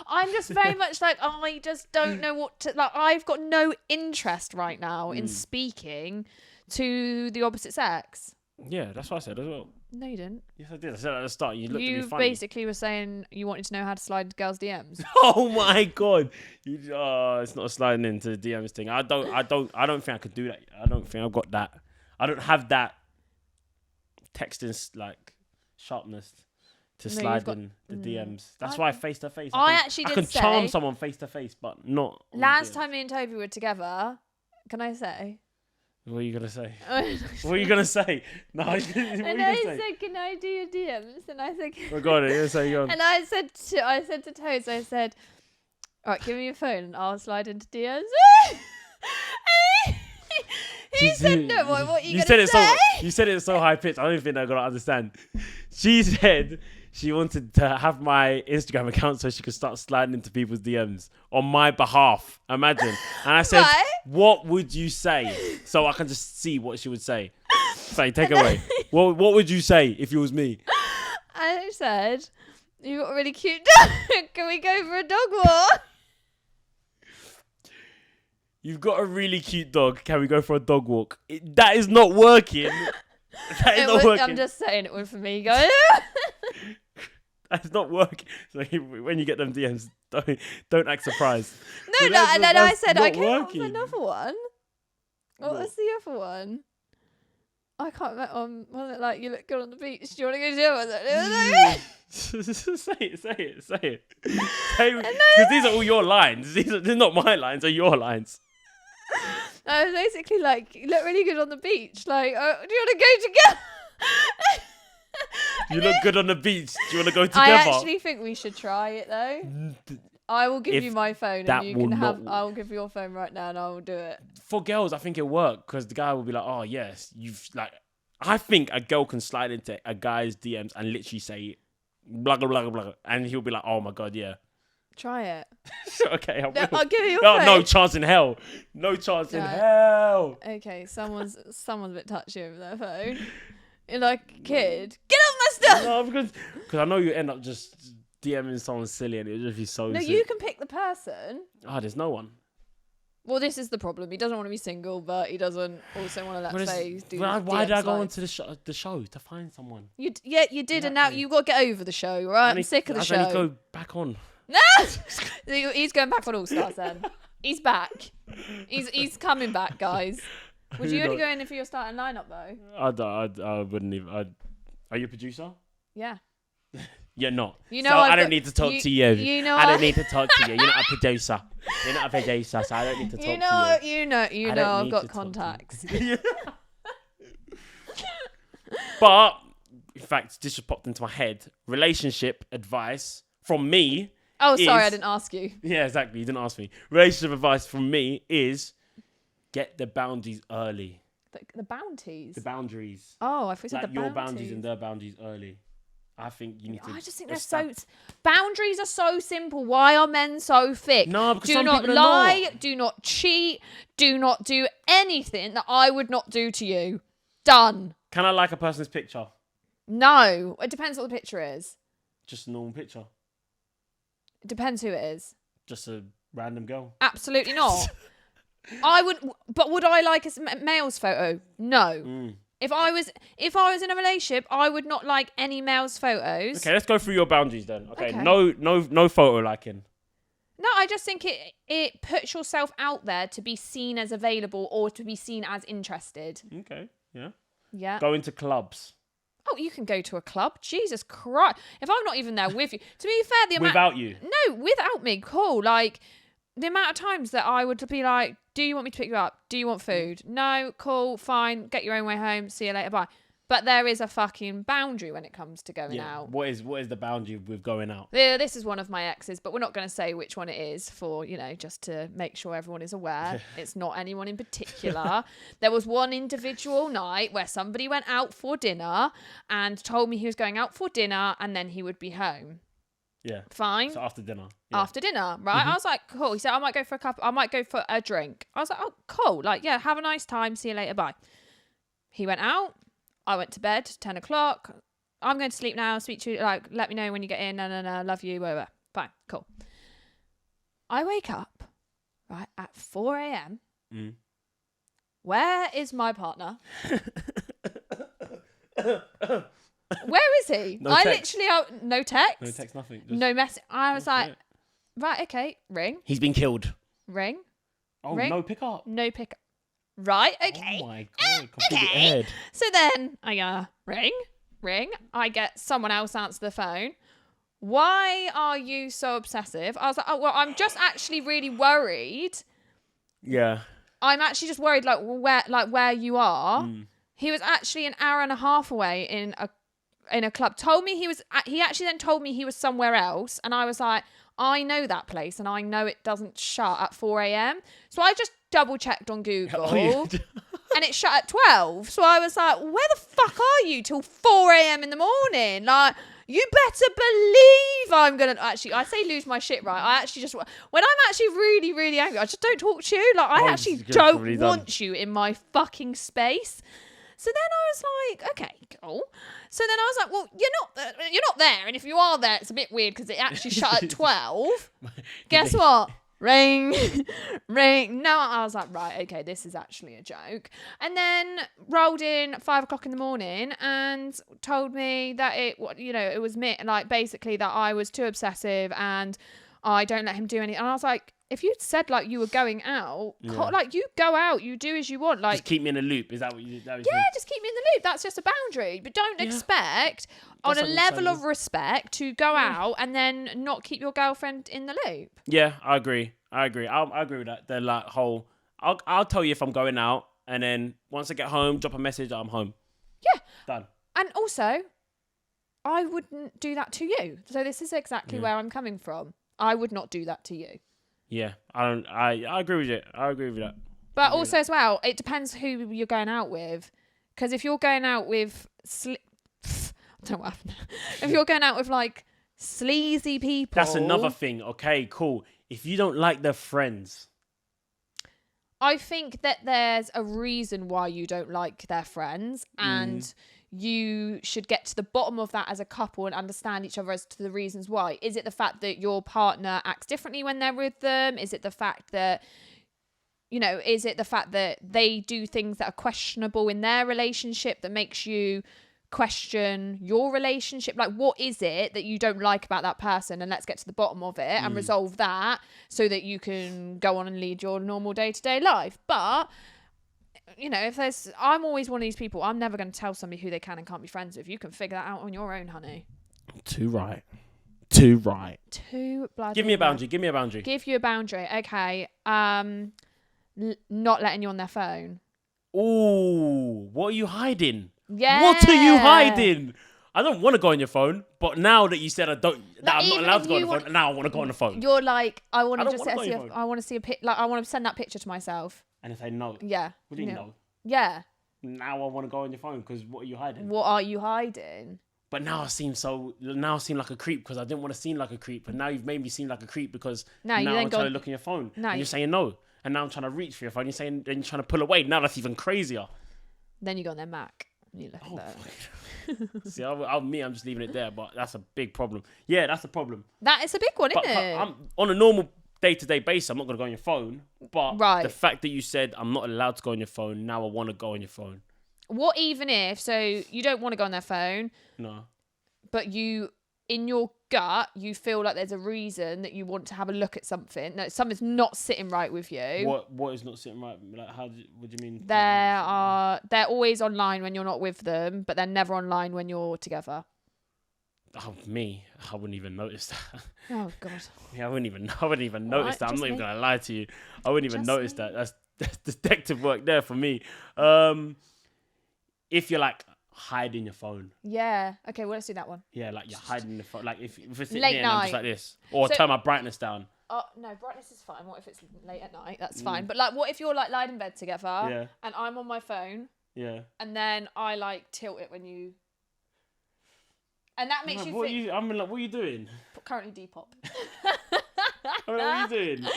I'm just very much like, I just don't know what to... Like, I've got no interest right now in speaking to the opposite sex. Yeah, that's what I said as well. No, you didn't. Yes, I did. I said at the start. You looked at me funny. You basically were saying you wanted to know how to slide into girls' DMs. Oh my god! It's not a sliding into the DMs thing. I don't think I could do that. I don't think I've got that. I don't have that texting like sharpness to slide in the DMs. That's why face to face. I can charm someone face to face, but not. Last time me and Toby were together, can I say? What are you gonna say? What are you gonna say? No, what and I said, "Can I do your DMs?" And I said, "Oh God, you're gonna say go on." And I said to Toes, I said, "All right, give me your phone, and I'll slide into DMs." And he said, "No, what are you gonna say?" You said it so high pitched. I don't think they're gonna understand. She said she wanted to have my Instagram account so she could start sliding into people's DMs on my behalf. Imagine. And I said, what would you say? So I can just see what she would say. Say, take it away. What would you say if it was me? I said, you got a really cute dog. Can we go for a dog walk? You've got a really cute dog. Can we go for a dog walk? That is not working. I'm just saying it would for me. Go. That's not working. So when you get them DMs, don't act surprised. No, and then I said, I came up with another one. What was the other one? I can't remember. Wasn't it like, you look good on the beach? Do you want to go to it? Say it. Because these are all your lines. These are not my lines, they're your lines. I was basically like, you look really good on the beach. Like, do you want to go together? You look good on the beach. Do you want to go together? I actually think we should try it though. I will give you my phone and you can have. I will give you your phone right now and I will do it. For girls, I think it'll work because the guy will be like, "Oh yes, you've like." I think a girl can slide into a guy's DMs and literally say, "Blah blah blah blah," and he'll be like, "Oh my god, yeah." Try it. Okay, I'll give you your phone. No chance in hell. No chance in hell. Okay, someone's a bit touchy over their phone. You're like a kid. Get off my stuff. No, because I know you end up just DMing someone silly and it'll just be so. No, sick. you can pick the person. There's no one. Well, this is the problem. He doesn't want to be single, but he doesn't also want to let Faye do. Why did I go onto the show to find someone? You did, exactly. And now you've got to get over the show, right? I'm sick of the show. I need to go back on. No, he's going back on All Stars then. He's back. He's coming back, guys. Would you only go in if you're starting lineup though? I wouldn't even. Are you a producer? Yeah. You're not. You know, so I don't need to talk to you. You know, I don't need to talk to you. You're not a producer. You're not a producer, so I don't need to talk to you. You know, I've got contacts. But in fact, this just popped into my head. Relationship advice from me. Oh, sorry, I didn't ask you. Yeah, exactly. You didn't ask me. Relationship advice from me is get the boundaries early. The bounties. The boundaries. Oh, I thought you said like the your bounties. boundaries and their boundaries early. I think you need to. I just think they're so. Boundaries are so simple. Why are men so thick? No, because do some not people lie. are not. Do not cheat. Do not do anything that I would not do to you. Done. Can I like a person's picture? No, it depends what the picture is. Just a normal picture. It depends who it is. Just a random girl. Absolutely not. I would, but would I like a male's photo? No. If I was in a relationship, I would not like any male's photos. Okay, let's go through your boundaries then. Okay. No photo liking. No, I just think it puts yourself out there to be seen as available or to be seen as interested. Okay, yeah. Yeah. Going to clubs. Oh, you can go to a club. Jesus Christ. If I'm not even there with you. To be fair, the amount... Without you? No, without me. Cool. Like, the amount of times that I would be like, do you want me to pick you up? Do you want food? No, cool, fine. Get your own way home. See you later. Bye. But there is a fucking boundary when it comes to going out. What is the boundary with going out? Yeah, this is one of my exes, but we're not going to say which one it is for, just to make sure everyone is aware. It's not anyone in particular. There was one individual night where somebody went out for dinner and told me he was going out for dinner and then he would be home. Yeah. Fine. So after dinner. Yeah. After dinner, right? I was like, cool. He said, I might go for a drink. I was like, oh, cool. Like, yeah, have a nice time. See you later. Bye. He went out. I went to bed, 10 o'clock. I'm going to sleep now. Speak to you. Like, let me know when you get in. No. Love you. Whatever. Fine. Cool. I wake up, right, at 4 a.m. Where is my partner? Where is he? No text. No text. No text, nothing. No message. I was like, right, okay, ring. He's been killed. Ring. Oh, Ring. no pickup. No pick. Right, okay. Oh my God, completely Okay. aired. So then I ring. I get someone else answer the phone. Why are you so obsessive? I was like, oh, well, I'm just actually really worried. Yeah. I'm actually just worried, where you are. He was actually an hour and a half away in a club. He actually then told me he was somewhere else, and I was like, I know that place, and I know it doesn't shut at 4 a.m. So I just double checked on Google, and it shut at 12. So I was like, where the fuck are you till 4 a.m. in the morning? Like, you better believe I'm gonna I say lose my shit, right? I actually just, when I'm actually really, really angry, I just don't talk to you. Like, I actually don't want you in my fucking space. So then I was like, okay, cool. So then I was like, well, you're not there. And if you are there, it's a bit weird because it actually shut at 12. Guess what? Ring. No, I was like, right, okay, this is actually a joke. And then rolled in at 5 o'clock in the morning and told me that it was me, like basically that I was too obsessive and I don't let him do anything. And I was like, if you'd said like you were going out, like you go out, you do as you want. Like, just keep me in a loop. Is that what you? That just keep me in the loop. That's just a boundary. But don't expect on a level of respect to go out and then not keep your girlfriend in the loop. Yeah, I agree. I agree with that. The like whole, I'll tell you if I'm going out, and then once I get home, drop a message that I'm home. Yeah. Done. And also, I wouldn't do that to you. So this is exactly where I'm coming from. I would not do that to you. Yeah, I agree with it. I agree with that. But also as well, it depends who you're going out with. Because if you're going out with I don't know what happened. If you're going out with like sleazy people, that's another thing. Okay, cool. If you don't like their friends, I think that there's a reason why you don't like their friends, and you should get to the bottom of that as a couple and understand each other as to the reasons why. Is it the fact that your partner acts differently when they're with them? Is it the fact that, is it the fact that they do things that are questionable in their relationship that makes you question your relationship. Like, what is it that you don't like about that person, and let's get to the bottom of it and resolve that so that you can go on and lead your normal day-to-day life. But you know, I'm always one of these people, I'm never going to tell somebody who they can and can't be friends with. You can figure that out on your own, honey. Too right. Too bloody Give me a boundary. right. Give me a boundary. Give you a boundary. Okay. Not letting you on their phone. Ooh, what are you hiding? Yeah. What are you hiding? I don't want to go on your phone, but now that you said I'm not allowed to go on the phone, now I want to go on the phone. You're like, I want to just I want to see a pic. Like, I want to send that picture to myself. And if they know, Yeah. what do you know? Yeah. Now I want to go on your phone because what are you hiding? What are you hiding? But now I seem like a creep because I didn't want to seem like a creep, and now you've made me seem like a creep because now I'm trying to look in your phone, and you're saying no, and now I'm trying to reach for your phone. You're saying, and you're trying to pull away. Now that's even crazier. Then you go on their Mac. And you look at that. See, I'm just leaving it there, but that's a big problem. Yeah, that's a problem. That is a big one, isn't it? I'm on a normal day-to-day basis. I'm not gonna go on your phone, but the fact that you said I'm not allowed to go on your phone, now I want to go on your phone. What even if, so you don't want to go on their phone, no, but you, in your gut, you feel like there's a reason that you want to have a look at something. No, something's not sitting right with you. What is not sitting right? Like, what do you mean? They're always online when you're not with them, but they're never online when you're together. Oh, me, I wouldn't even notice that. Oh God. Yeah, I wouldn't even notice that. I'm not even gonna lie to you. I wouldn't even notice that. That's detective work there for me. If you're like hiding your phone. Yeah. Okay, well, let's do that one. Yeah, like you're hiding the phone. Like if we're sitting late here night. and I'm just like this, or turn my brightness down. Oh no, brightness is fine. What if it's late at night? That's fine. But like, what if you're like lying in bed together, and I'm on my phone, and then I like tilt it when you, and that makes you think. I'm like, what are you doing? Currently Depop. What are you doing?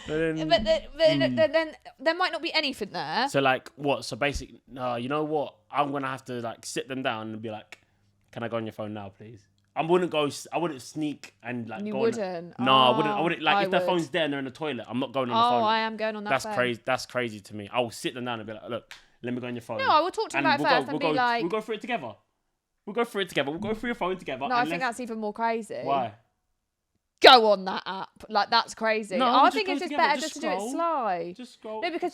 But then there might not be anything there. So like what? So basically, you know what? I'm gonna have to like sit them down and be like, "Can I go on your phone now, please?" I wouldn't sneak and like. You go wouldn't. No, I wouldn't. Like if their phone's there and they're in the toilet, I'm not going on the phone. Oh, I am going on that. That's phone. crazy. That's crazy to me. I will sit them down and be like, "Look, let me go on your phone." No, I will talk to them about it first and be like, "We'll go through it together. We'll go through it together. We'll go through your phone together." No, I think that's even more crazy. Why? Go on that app. Like, that's crazy. No, I think it's just better just to do it slow. Just scroll. No, because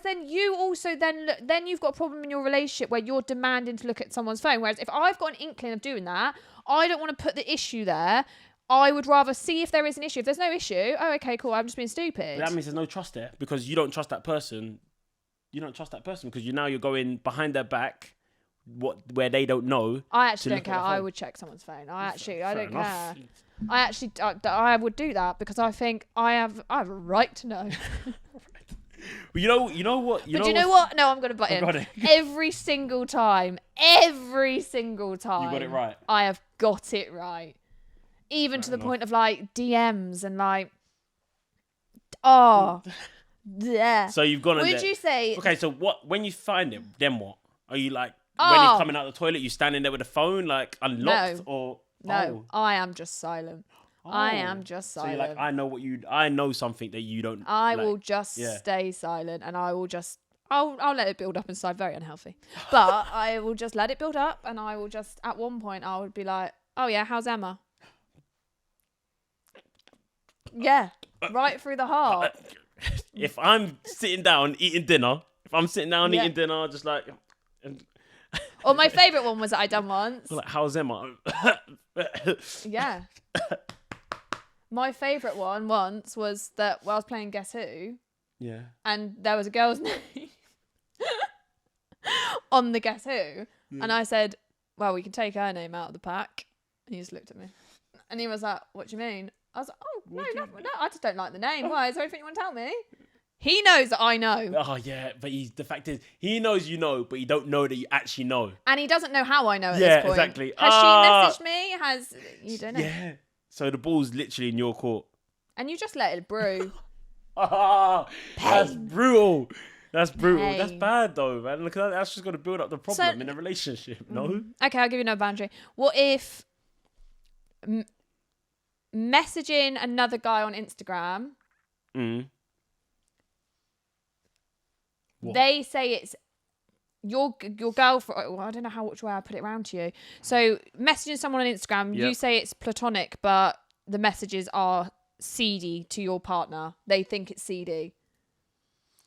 then you also then you've got a problem in your relationship where you're demanding to look at someone's phone. Whereas if I've got an inkling of doing that, I don't want to put the issue there. I would rather see if there is an issue. If there's no issue, oh, okay, cool, I'm just being stupid. But that means there's no trust there because you don't trust that person. You don't trust that person because you're going behind their back, where they don't know. I actually don't care. I would check someone's phone. I don't care. I would do that because I think I have a right to know. You know what? You know what? No, I'm going to butt in. Every single time. You got it right. I have got it right. Even to the point of like DMs and like, yeah. So you've gone. Would you say? Okay, so what? When you find it, then what? Are you like when he's coming out of the toilet? You standing there with the phone like unlocked or? No, I am just silent. I am just silent. So you're like, I know something that you don't. I will just stay silent, and I will just. I'll let it build up inside. Very unhealthy, but I will just let it build up, and I will just at one point I would be like, "Oh yeah, how's Emma?" Yeah, right through the heart. If I'm sitting down eating dinner, eating dinner, just like. Or my favourite one was that I done once. Like, how's Emma? Yeah. My favourite one once was that I was playing Guess Who. Yeah. And there was a girl's name on the Guess Who. Yeah. And I said, well, we can take her name out of the pack. And he just looked at me. And he was like, what do you mean? I was like, oh, no, I just don't like the name. Why? Is there anything you want to tell me? He knows that I know. Oh, yeah. But the fact is, he knows you know, but you don't know that you actually know. And he doesn't know how I know at this point. Exactly. Has she messaged me? You don't know. Yeah. So the ball's literally in your court. And you just let it brew. That's brutal. That's brutal. Pain. That's bad, though, man. Look, that's just going to build up the problem in a relationship, no? Okay, I'll give you no boundary. What if messaging another guy on Instagram... What? They say it's your girlfriend, well, I don't know which way I put it around to you. So messaging someone on Instagram, you say it's platonic, but the messages are seedy to your partner. They think it's seedy.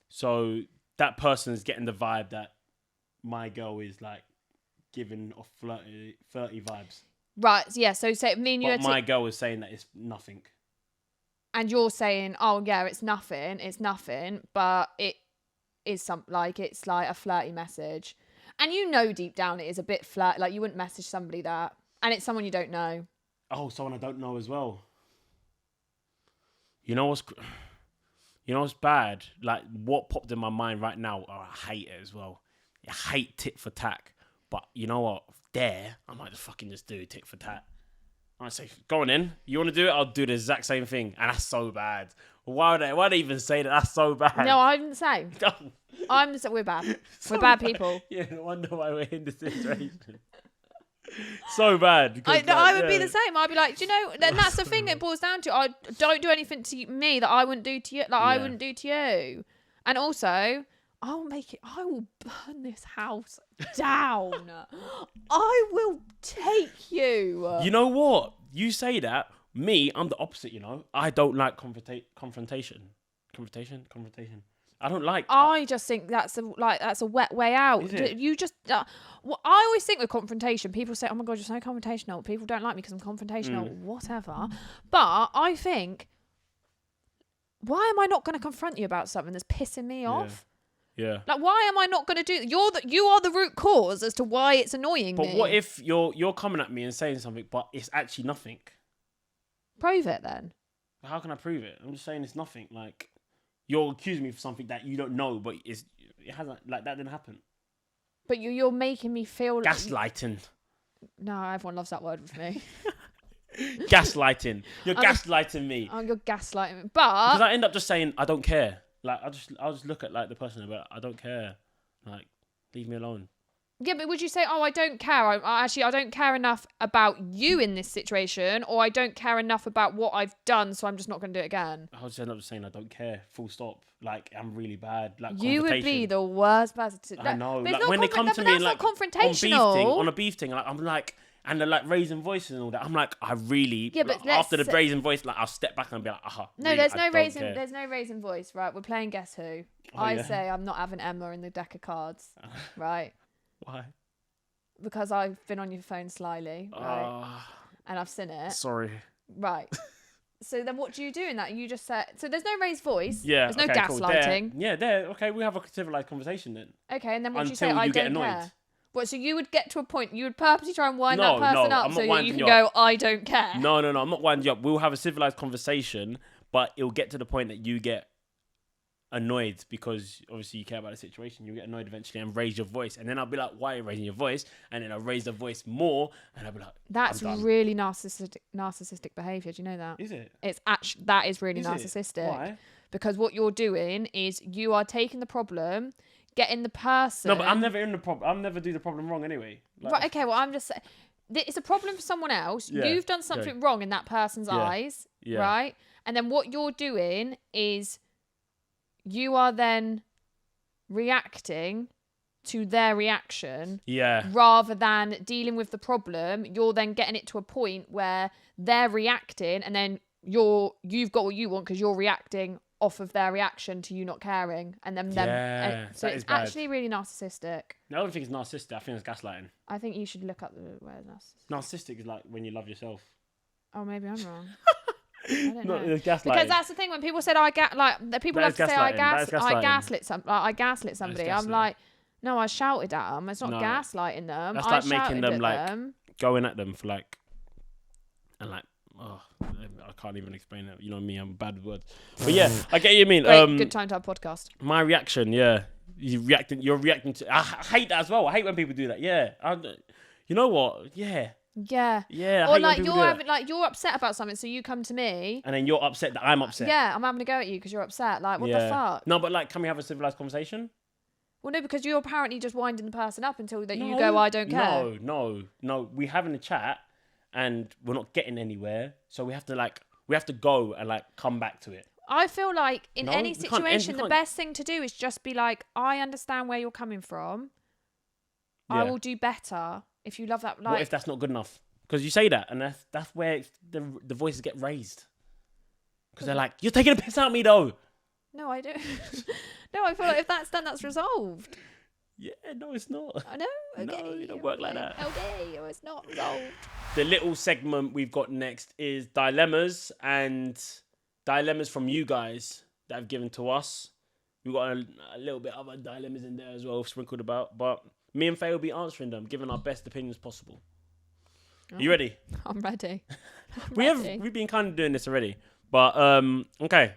So that person is getting the vibe that my girl is like giving off flirty vibes. Right, yeah, so me and you... But my girl is saying that it's nothing. And you're saying, oh, yeah, it's nothing, but it is it's like a flirty message. And you know deep down it is a bit flirt. Like, you wouldn't message somebody that. And it's someone you don't know. Oh, someone I don't know as well. You know what's bad? Like, what popped in my mind right now, oh, I hate it as well. I hate tit for tat. But you know what? I might just fucking just do tit for tat. I might say, go on in. You want to do it? I'll do the exact same thing. And that's so bad. Why would they even say that? That's so bad. No, I'm the same. I'm the same. We're bad. We're bad people. Yeah, no wonder why we're in this situation. So bad. I would be the same. I'd be like, do you know, then that's the thing that it boils down to. I don't do anything to me that I wouldn't do to you. I wouldn't do to you. And also, I will burn this house down. I will take you. You know what? You say that. Me, I'm the opposite, you know. I don't like confrontation. Confrontation. I don't like... I just think that's a wet way out. Is it? You just... I always think with confrontation, people say, oh my God, you're so confrontational. People don't like me because I'm confrontational. Whatever. But I think, why am I not going to confront you about something that's pissing me off? Yeah. Like, why am I not going to do... You are the root cause as to why it's annoying me. But what if you're coming at me and saying something, but it's actually nothing? Prove it then. How can I prove it? I'm just saying it's nothing. Like, you're accusing me for something that you don't know, but it hasn't, like, that didn't happen. But you're making me feel... Gaslighting. No, everyone loves that word with me. Gaslighting. You're gaslighting me. Oh, you're gaslighting me. But... Because I end up just saying, I don't care. Like, I'll just look at, like, the person and be like, I don't care. Like, leave me alone. Yeah, but would you say, oh, I don't care. I don't care enough about you in this situation, or I don't care enough about what I've done, so I'm just not going to do it again? I would just end up saying, I don't care. Full stop. Like, I'm really bad. Like, you would be the worst person to... I know. But Like, when they come to me, like, confrontational. on a beef thing, like, I'm like... And they're like raising voices and all that. I'm like, I really... Yeah, but like, after the raising voice, like, I'll step back and be like, no, really, there's no raising voice, right? We're playing Guess Who. I say I'm not having Emma in the deck of cards, right? Why? Because I've been on your phone slyly, right? And I've seen it. Sorry. Right. So then what do you do in that? You just say... So there's no raised voice. Yeah. There's no gaslighting. Cool. Okay, we have a civilized conversation then. Okay, and then what do you Until say? you I get don't annoyed. care. What, so you would get to a point, you would purposely try and wind that person up I'm so not you can you go, up. I don't care. No, I'm not winding you up. We'll have a civilized conversation, but it'll get to the point that you get annoyed because obviously you care about the situation. You'll get annoyed eventually and raise your voice. And then I'll be like, why are you raising your voice? And then I'll raise the voice more and I'll be like, that's really narcissistic behaviour. Do you know that? Is it? That is really Is narcissistic. It? Why? Because what you're doing is you are taking the problem, getting the person... No, but I'm never in the problem. I'll never do the problem wrong anyway. Like, right, okay, well, I'm just saying... It's a problem for someone else. Yeah, You've done something wrong in that person's eyes, right? And then what you're doing is you are then reacting to their reaction rather than dealing with the problem. You're then getting it to a point where they're reacting and then you've got what you want because you're reacting off of their reaction to you not caring, and then so it's actually really narcissistic. I don't think it's narcissistic. I think it's gaslighting. I think you should look up the word narcissistic. Narcissistic is like when you love yourself. Oh, maybe I'm wrong. I don't know. It's gaslighting. Because that's the thing when people said people love to say I gaslit somebody. I'm like, no, I shouted at them. It's not gaslighting them. That's like making them like going at them for like and like. Oh, I can't even explain it. You know me, I'm bad with words. But yeah, I get what you mean. Good time to have a podcast. My reaction, you're reacting to... I hate that as well. I hate when people do that. Yeah. You know what? Yeah. Yeah. Yeah. Or like you're upset about something, so you come to me. And then you're upset that I'm upset. Yeah, I'm having to go at you because you're upset. Like, what the fuck? No, but like, can we have a civilized conversation? Well, no, because you're apparently just winding the person up until you go, I don't care. No. We're having a chat. And we're not getting anywhere, so we have to go and like come back to it. I feel like in any situation, the best thing to do is just be like, I understand where you're coming from, I Yeah. will do better if you love that. What if that's not good enough? Because you say that, and that's where the voices get raised. Because they're like, you're taking a piss out of me, though. No, I don't. No, I feel like if that's done, that's resolved. Yeah, no, it's not. I know. Okay. No, it don't work like that. Okay, it's not resolved. The little segment we've got next is dilemmas, and dilemmas from you guys that have given to us. We've got a little bit of other dilemmas in there as well, sprinkled about. But me and Faye will be answering them, giving our best opinions possible. Oh, You ready? I'm ready. We've been kind of doing this already. But, okay.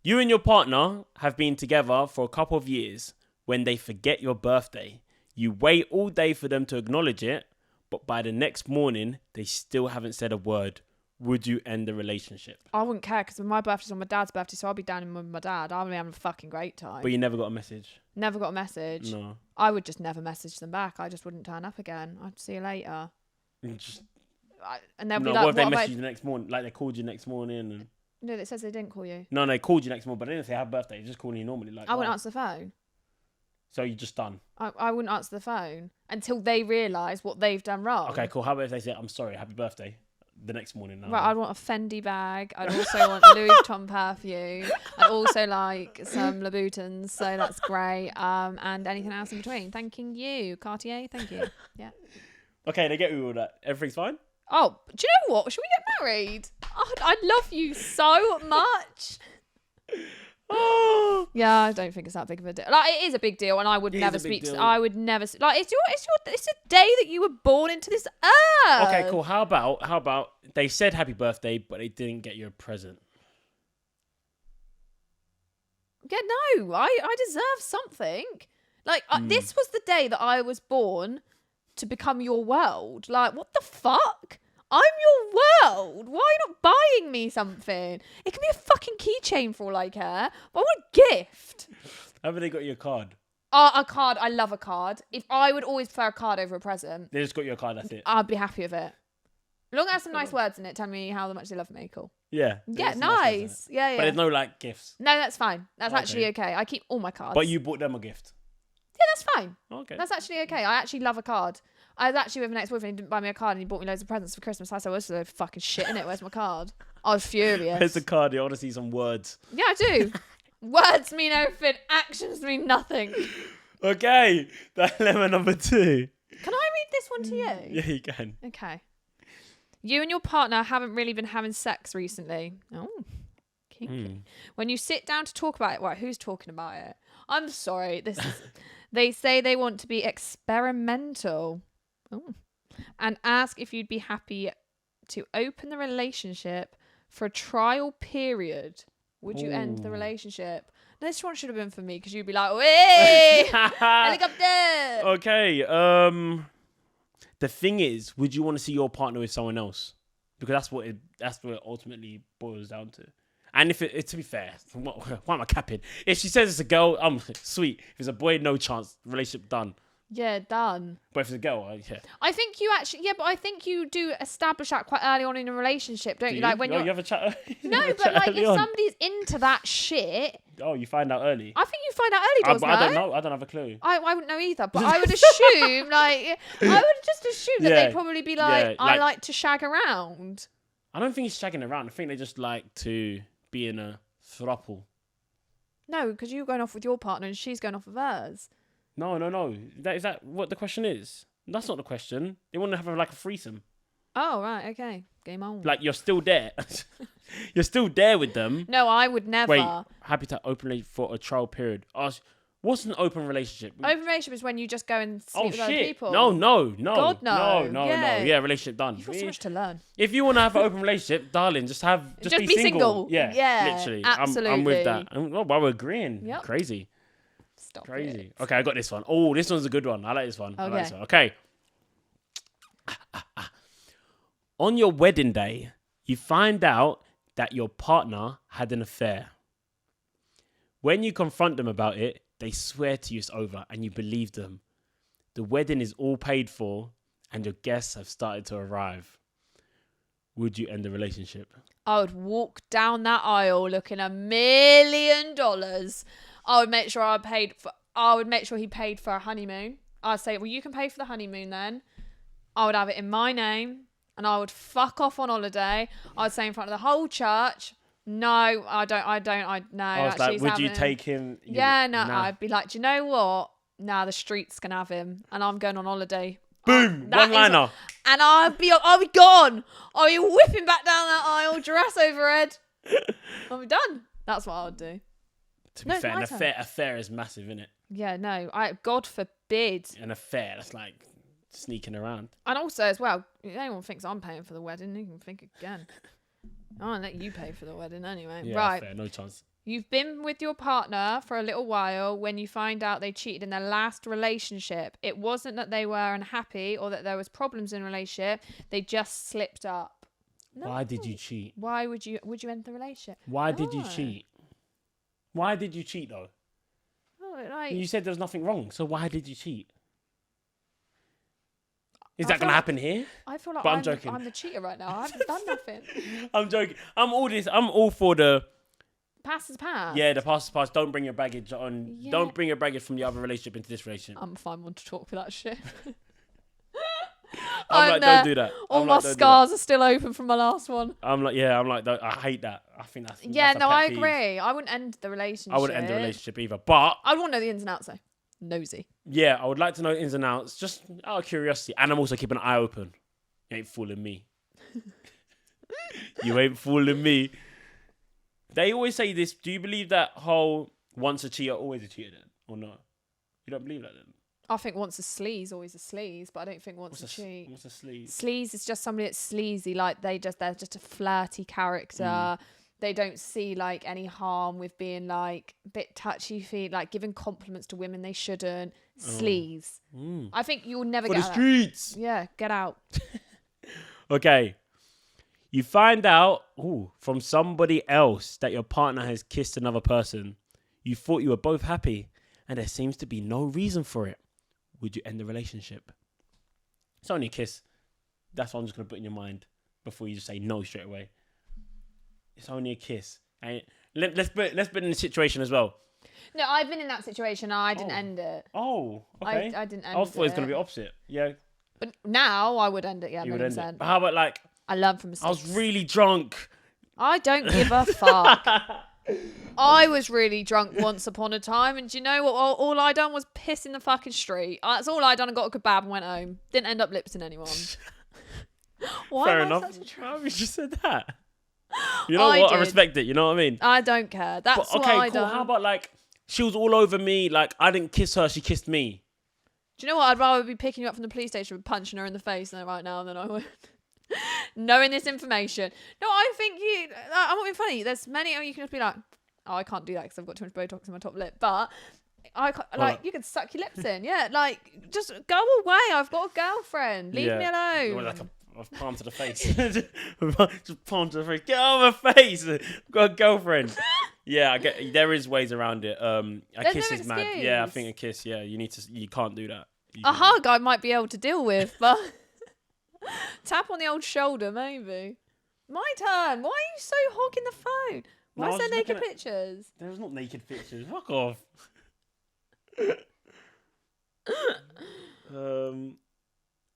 You and your partner have been together for a couple of years. When they forget your birthday, you wait all day for them to acknowledge it, but by the next morning, they still haven't said a word. Would you end the relationship? I wouldn't care because my birthday's on my dad's birthday, so I'll be down in with my dad. I'll be having a fucking great time. But you never got a message? Never got a message. No. I would just never message them back. I just wouldn't turn up again. I'd see you later. And they'll be like, what if they what messaged about... you the next morning? Like they called you next morning? And... No, it says they didn't call you. No, they called you next morning, but they didn't say happy birthday. They're just calling you normally. Like, I wouldn't answer the phone. So you're just done? I wouldn't answer the phone until they realise what they've done wrong. Okay, cool. How about if they say, I'm sorry, happy birthday, the next morning? Right, I'd want a Fendi bag. I'd also want Louis Vuitton perfume. I'd also like some Louboutins, so that's great. And anything else in between. Thanking you, Cartier. Thank you. Yeah. Okay, they get you all that. Everything's fine? Oh, do you know what? Should we get married? Oh, I love you so much. Oh. Yeah, I don't think it's that big of a deal. Like, it is a big deal, and I would never speak to. I would never like. It's a day that you were born into this earth. Okay, cool. How about they said happy birthday, but they didn't get you a present? Yeah, no, I deserve something. Like, this was the day that I was born to become your world. Like, what the fuck? I'm your world. Why are you not buying me something? It can be a fucking keychain for all I care. But I want a gift. Haven't they got you a card? A card. I love a card. If I would always prefer a card over a present. They just got you a card, that's it. I'd be happy with it. As long as it has some nice words in it, tell me how much they love me. Cool. Yeah. Yeah, nice. Yeah. But there's no, like, gifts. No, that's fine. That's Okay. actually okay. I keep all my cards. But you bought them a gift. Yeah, that's fine. Okay. That's actually okay. I actually love a card. I was actually with an ex-boyfriend. He didn't buy me a card and he bought me loads of presents for Christmas. I said, "What's the fucking shit in it? Where's my card?" I was furious. Where's the card? I want to see some words. Yeah, I do. Words mean everything. Actions mean nothing. Okay. Dilemma number 2. Can I read this one to you? Yeah, you can. Okay. You and your partner haven't really been having sex recently. Oh, kinky. When you sit down to talk about it, right, who's talking about it? I'm sorry. This is... They say they want to be experimental. Oh. And ask if you'd be happy to open the relationship for a trial period. Would you end the relationship? This one should have been for me because you'd be like, "Hey, helicopter." Okay. The thing is, would you want to see your partner with someone else? Because that's what it ultimately boils down to. And if it, to be fair, why am I capping? If she says it's a girl, sweet. If it's a boy, no chance. Relationship done. Yeah, done. But if it's a girl, yeah. I think you actually, but I think you do establish that quite early on in a relationship, don't you? Like when you have a chat. No, but like if somebody's into that shit. Oh, you find out early. I think you find out early, does I don't know. I don't have a clue. I wouldn't know either, but I would assume, I would just assume that they'd probably be like, I like to shag around. I don't think he's shagging around. I think they just like to be in a throuple. No, because you're going off with your partner and she's going off with hers. No. Is that what the question is? That's not the question. They want to have like a threesome. Oh, right. Okay. Game on. Like you're still there. You're still there with them. No, I would never. Wait, happy to openly for a trial period. What's an open relationship? Open relationship is when you just go and sleep with other people. No. God, no. No. Yeah, relationship done. You've got so much to learn. If you want to have an open relationship, darling, just be single. Yeah, literally. Absolutely. I'm with that. Well, we're agreeing. Yep. Crazy. Stop Crazy. it. Okay, I got this one. Oh, this one's a good one. I like this one. Okay. Okay. On your wedding day, you find out that your partner had an affair. When you confront them about it, they swear to you it's over and you believe them. The wedding is all paid for and your guests have started to arrive. Would you end the relationship? I would walk down that aisle looking $1 million. I would make sure he paid for a honeymoon. I'd say, well, you can pay for the honeymoon then. I would have it in my name and I would fuck off on holiday. I'd say in front of the whole church, no, I don't, no. I was actually, like, would you take him? No. Nah. I'd be like, do you know what? Nah, the streets can have him and I'm going on holiday. Boom, one-liner. And I'll be gone. I'll be whipping back down that aisle, dress overhead. I'll be done. That's what I would do. To be fair, an affair is massive, isn't it? Yeah, no. God forbid. An affair, that's like sneaking around. And also, as well, if anyone thinks I'm paying for the wedding, you can think again. I won't let you pay for the wedding anyway. Yeah, right. fair, no chance. You've been with your partner for a little while when you find out they cheated in their last relationship. It wasn't that they were unhappy or that there was problems in the relationship. They just slipped up. No. Why did you cheat? Why would you end the relationship? Why did you cheat? Why did you cheat though? Oh, like, you said there was nothing wrong, so why did you cheat? Is that going to happen here? I feel like I'm joking. I'm the cheater right now. I haven't done nothing. I'm joking. I'm all for the past is past. Yeah, the past is past. Don't bring your baggage on. Yeah. Don't bring your baggage from the other relationship into this relationship. I'm a fine one to talk for that shit. I'm like, don't do that. All my scars are still open from my last one. I'm like, I hate that. I think that's yeah. That's No, I agree. I wouldn't end the relationship. I wouldn't end the relationship either. But I want to know the ins and outs though. Nosy. Yeah, I would like to know ins and outs, just out of curiosity, and I'm also keeping an eye open. You ain't fooling me. You ain't fooling me. They always say this. Do you believe that whole once a cheater, always a cheater then? Or not? You don't believe that then? I think once a sleaze, always a sleaze, but I don't think once a cheat. What's a sleaze? Sleaze is just somebody that's sleazy, like they're just a flirty character. They don't see like any harm with being like a bit touchy feet, like giving compliments to women they shouldn't. Sleaze. I think you'll never get out. For the streets. Yeah, get out. Okay. You find out from somebody else that your partner has kissed another person. You thought you were both happy, and there seems to be no reason for it. Would you end the relationship? It's only a kiss. That's what I'm just going to put in your mind before you just say no straight away. It's only a kiss. And let's put in the situation as well. No, I've been in that situation. I didn't end it. Oh, okay. I didn't end it. I thought it was going to be opposite. Yeah. But now I would end it. Yeah, you would end it. But how about like... I learned from mistakes. I was really drunk. I don't give a fuck. I was really drunk once upon a time, and do you know what? All I done was piss in the fucking street. That's all I done, and got a kebab and went home. Didn't end up lipsing anyone. Why? Fair enough. Why you just said that? You know what? I respect it. You know what I mean? I don't care. That's what I done. How about like she was all over me? Like I didn't kiss her, she kissed me. Do you know what? I'd rather be picking you up from the police station and punching her in the face right now than I would. Knowing this information. No, I think I'm not being funny. There's many, you can just be like, oh, I can't do that because I've got too much Botox in my top lip. But you can suck your lips in. Yeah, like, just go away. I've got a girlfriend. Leave me alone. Like a palm to the face. Just palm to the face. Get out of my face. I've got a girlfriend. Yeah, I get. There is ways around it. A kiss is mad. Yeah, I think a kiss. Yeah, you can't do that. A hug I might be able to deal with, but tap on the old shoulder maybe. My turn. Why are you so hogging the phone? Why is there naked pictures? There's not naked pictures. Fuck off.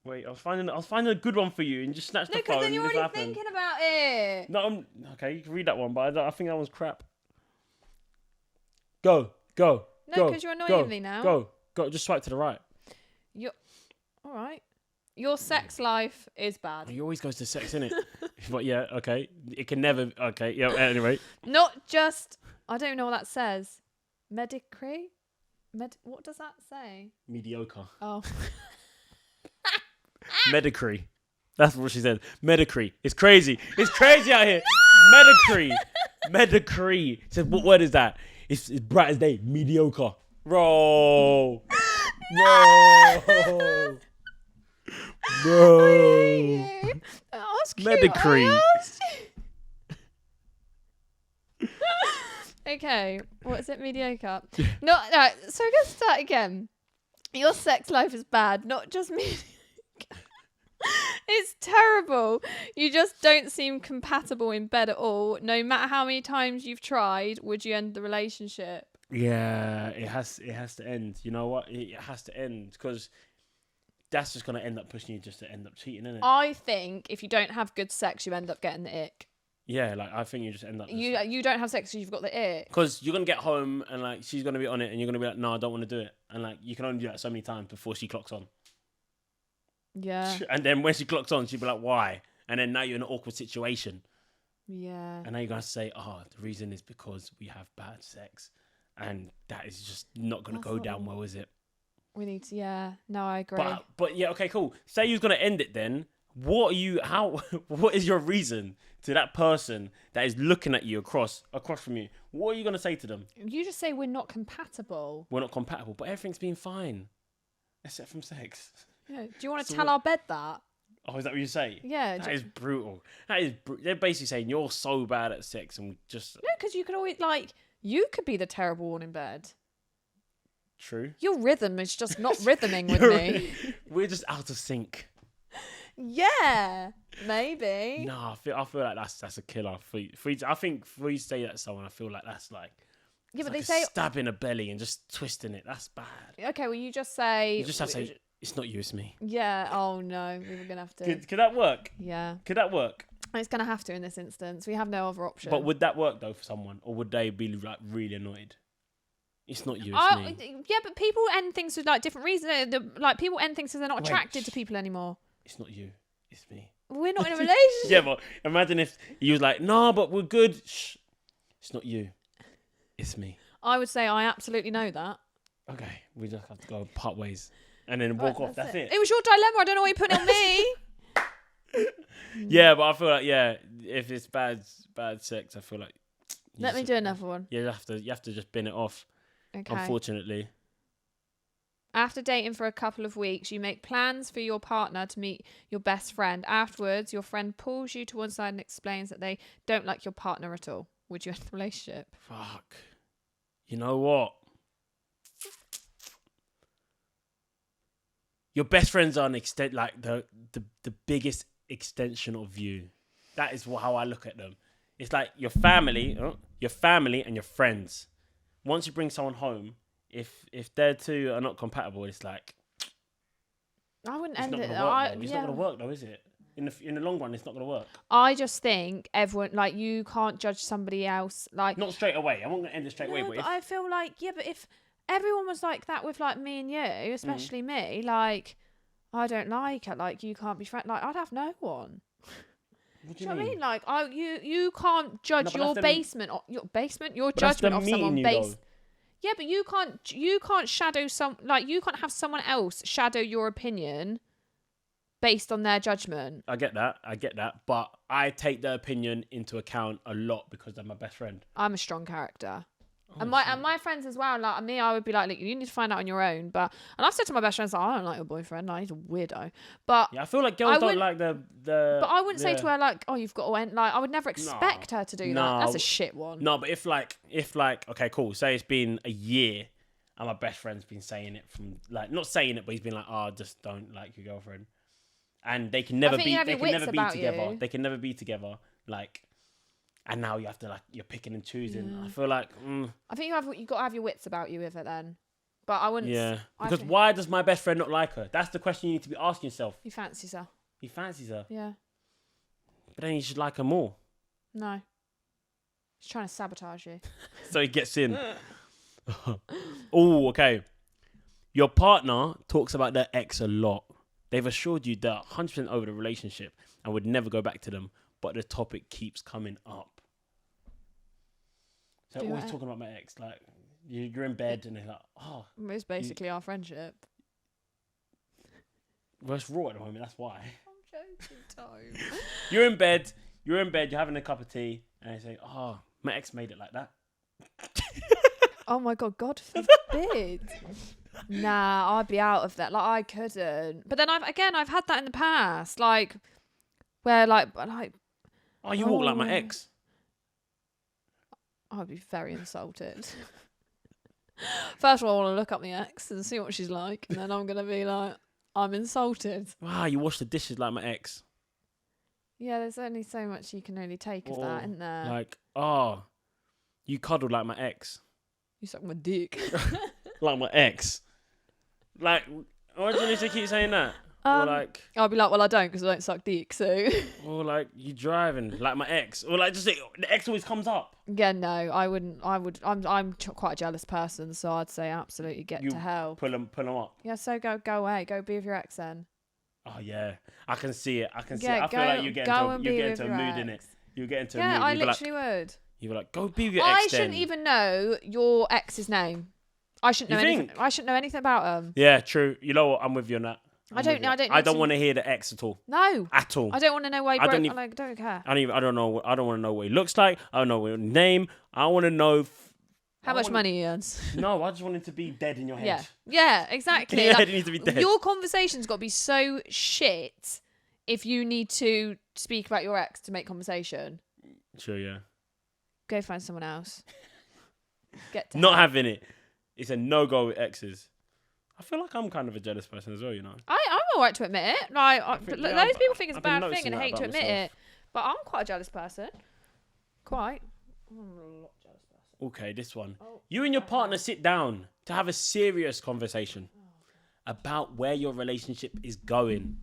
Wait, I was finding a good one for you, and just snatch the phone. No, because then you're already thinking about it. No, okay. You can read that one, but I think that one's crap. Go. No, because you're annoying me now. Go. Just swipe to the right. All right. Your sex life is bad. He always goes to sex, innit? But yeah, okay. It can never. Okay, yeah. Anyway. Not just. I don't know what that says. Medicry. What does that say? Mediocre. Oh. Medicry. That's what she said. Medicry. It's crazy. It's crazy out here. Medicry. Medicry. Says what word is that? It's bright as day. Mediocre. Bro. Bro. Medicry. Okay. What is it? Mediocre. No. So let's start again. Your sex life is bad, not just mediocre. It's terrible. You just don't seem compatible in bed at all. No matter how many times you've tried, would you end the relationship? Yeah, it has to end. You know what? It has to end because that's just gonna end up pushing you just to end up cheating, isn't it? I think if you don't have good sex, you end up getting the ick. Yeah, like I think you just end up. You don't have sex because you've got the ick. Because you're gonna get home and like she's gonna be on it, and you're gonna be like, no, I don't want to do it, and like you can only do that so many times before she clocks on. Yeah. And then when she clocks on, she'll be like, why? And then now you're in an awkward situation. Yeah. And now you're gonna say, oh, the reason is because we have bad sex, and that is just not gonna go down well, is it? We need to. Yeah. No, I agree. But yeah, okay, cool. Say you're gonna end it then. What is your reason to that person that is looking at you across from you? What are you gonna say to them? You just say we're not compatible. We're not compatible, but everything's been fine, except from sex. Yeah. Do you want to tell our bed that? Oh, is that what you say? Yeah. That is brutal. They're basically saying you're so bad at sex and just... No, because you could always, you could be the terrible one in bed. True. Your rhythm is just not rhythming with me. We're just out of sync. Yeah, maybe. No, I feel like that's a killer. I think for you to say that to someone, I feel like that's like... Yeah, but like they say... stabbing a belly and just twisting it. That's bad. Okay, well, you just say... You just have to say... It's not you, it's me. Yeah. Oh no, we were gonna have to. Could that work? Yeah. Could that work? It's gonna have to in this instance. We have no other option. But would that work though for someone, or would they be like really annoyed? It's not you, it's me. Yeah, but people end things for like different reasons. Like people end things because they're not attracted to people anymore. It's not you, it's me. We're not in a relationship. Yeah, but imagine if you was like, no, but we're good. Shh. It's not you, it's me. I would say I absolutely know that. Okay, we just have to go part ways. And then walk off. That's it. It was your dilemma. I don't know why you put it on me. Yeah, but I feel like if it's bad sex, I feel like. Let me do another one. Yeah, you have to just bin it off. Okay. Unfortunately. After dating for a couple of weeks, you make plans for your partner to meet your best friend. Afterwards, your friend pulls you to one side and explains that they don't like your partner at all. Would you end the relationship? Fuck. You know what? Your best friends are an extent, like the biggest extension of you. That is how I look at them. It's like your family and your friends. Once you bring someone home, if their two are not compatible, it's like I wouldn't it's end not it. gonna work, it's not going to work though, is it? In the long run, it's not going to work. I just think everyone, like, you can't judge somebody else. Like, not straight away. I'm not going to end it straight away. But I feel like, yeah, but if everyone was like that with like me and you, especially me, like, I don't like it. Like, you can't be friends. Like, I'd have no one. What do you mean? I mean? Like, you can't judge your judgment of someone based. Yeah, but you can't shadow you can't have someone else shadow your opinion based on their judgment. I get that, but I take their opinion into account a lot because they're my best friend. I'm a strong character. And my friends as well, like me, I would be like, look, you need to find out on your own. And I've said to my best friends, like, I don't like your boyfriend. Like, he's a weirdo. But yeah, I feel like girls don't like the. But I wouldn't say to her like, oh, you've got to end. Like, I would never expect her to do that. That's a shit one. No, but if okay, cool. Say it's been a year, and my best friend's been saying it from like not saying it, but he's been like, oh, I just don't like your girlfriend, and they can never be. They can never be together. They can never be together. Like. And now you have to you're picking and choosing. Yeah. I feel like I think you got to have your wits about you with it then. But I wouldn't. Yeah. Because why does my best friend not like her? That's the question you need to be asking yourself. He fancies her. He fancies her. Yeah. But then you should like her more. No. He's trying to sabotage you. So he gets in. Oh, okay. Your partner talks about their ex a lot. They've assured you they're 100% over the relationship and would never go back to them, but the topic keeps coming up. So they're always talking about my ex. Like, you're in bed and they're like, oh. It's basically our friendship. Well, it's raw at the moment, that's why. I'm joking, Tom. You're in bed, you're having a cup of tea, and they say, oh, my ex made it like that. Oh my God forbid. Nah, I'd be out of that. Like, I couldn't. But then I've had that in the past. Like, where oh, you walk like my ex. I'd be very insulted. First of all, I want to look up my ex and see what she's like, and then I'm going to be like, I'm insulted. Wow, you wash the dishes like my ex. Yeah, there's only so much you can really take of that, isn't there? Like, oh, you cuddle like my ex. You suck my dick. Like my ex. Like, why do you need to keep saying that? Or like, I'll be like, well, I don't because I don't suck dick. So. Or like, you driving like my ex. Or like, just say, the ex always comes up. Yeah, no, I wouldn't. I'm quite a jealous person, so I'd say absolutely get to hell. Pull them up. Yeah, so go away. Go be with your ex then. Oh yeah, I can see it. I feel like you get into a mood in it. You get into a mood. Yeah, I literally would. You were like, go be with your ex. I shouldn't even know your ex's name. I shouldn't know anything. I shouldn't know anything about them. Yeah, true. You know what? I'm with you on that. I don't want to hear the ex at all. No. At all. I don't want to know why he broke. I don't care. I don't know. I don't want to know what he looks like. I don't know what his name. I want to know how much money he earns. No, I just want him to be dead in your head. Yeah, exactly. Yeah, he needs to be dead. Your conversation's got to be so shit if you need to speak about your ex to make conversation. Sure, yeah. Go find someone else. Not having it. It's a no-go with exes. I feel like I'm kind of a jealous person as well, you know. I'm alright to admit it. Like, those people think it's a bad thing and hate to admit it. But I'm quite a jealous person. Quite. I'm a lot jealous person. Okay, this one. You and your partner sit down to have a serious conversation about where your relationship is going.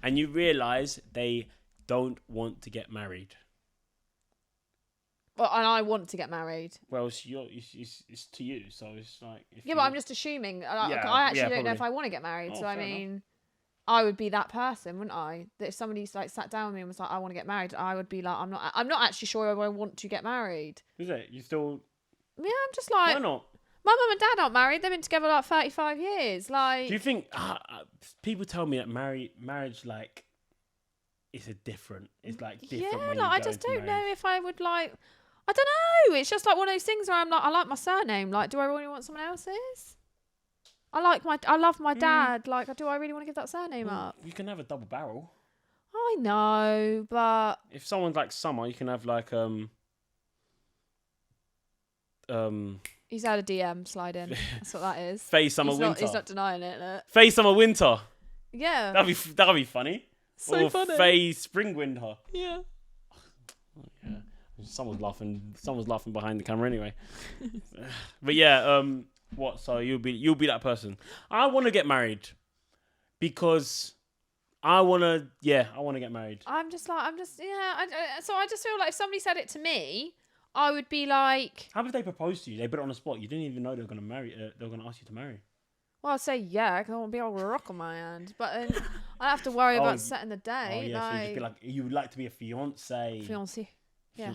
And you realise they don't want to get married. Well, and I want to get married. Well, it's to you, so it's like... But I'm just assuming. I actually don't know if I want to get married. So, I mean, I would be that person, wouldn't I? That if somebody like sat down with me and was like, I want to get married, I would be like, I'm not actually sure I want to get married. Is it? You still... Yeah, I'm just like... Why not? My mum and dad aren't married. They've been together like 35 years. Like... Do you think... people tell me that marriage, like... It's different. It's like different. Yeah, when like, I just don't know if I would like... I don't know. It's just like one of those things where I'm like, I like my surname. Like, do I really want someone else's? I love my dad. Like, do I really want to give that surname up? You can have a double barrel. I know, but if someone's like Summer, you can have like he's had a DM slide in. That's what that is. Faye Summer Winter. He's not denying it. Look. Faye Summer Winter. Yeah. That'd be funny. So funny. Faye Spring Winter. Yeah. Yeah. Someone's laughing behind the camera anyway. But yeah, what? So you'll be that person. I want to get married because I want to get married. So I just feel like if somebody said it to me, I would be like, how if they proposed to you? They put it on the spot. You didn't even know they were going to marry. They were going to ask you to marry. Well, I'd say yeah, because I want to be able to rock on my hand. But then I have to worry about setting the date. Oh yeah, so you'd just be like, you would like to be a fiance. Fiancé. Yeah.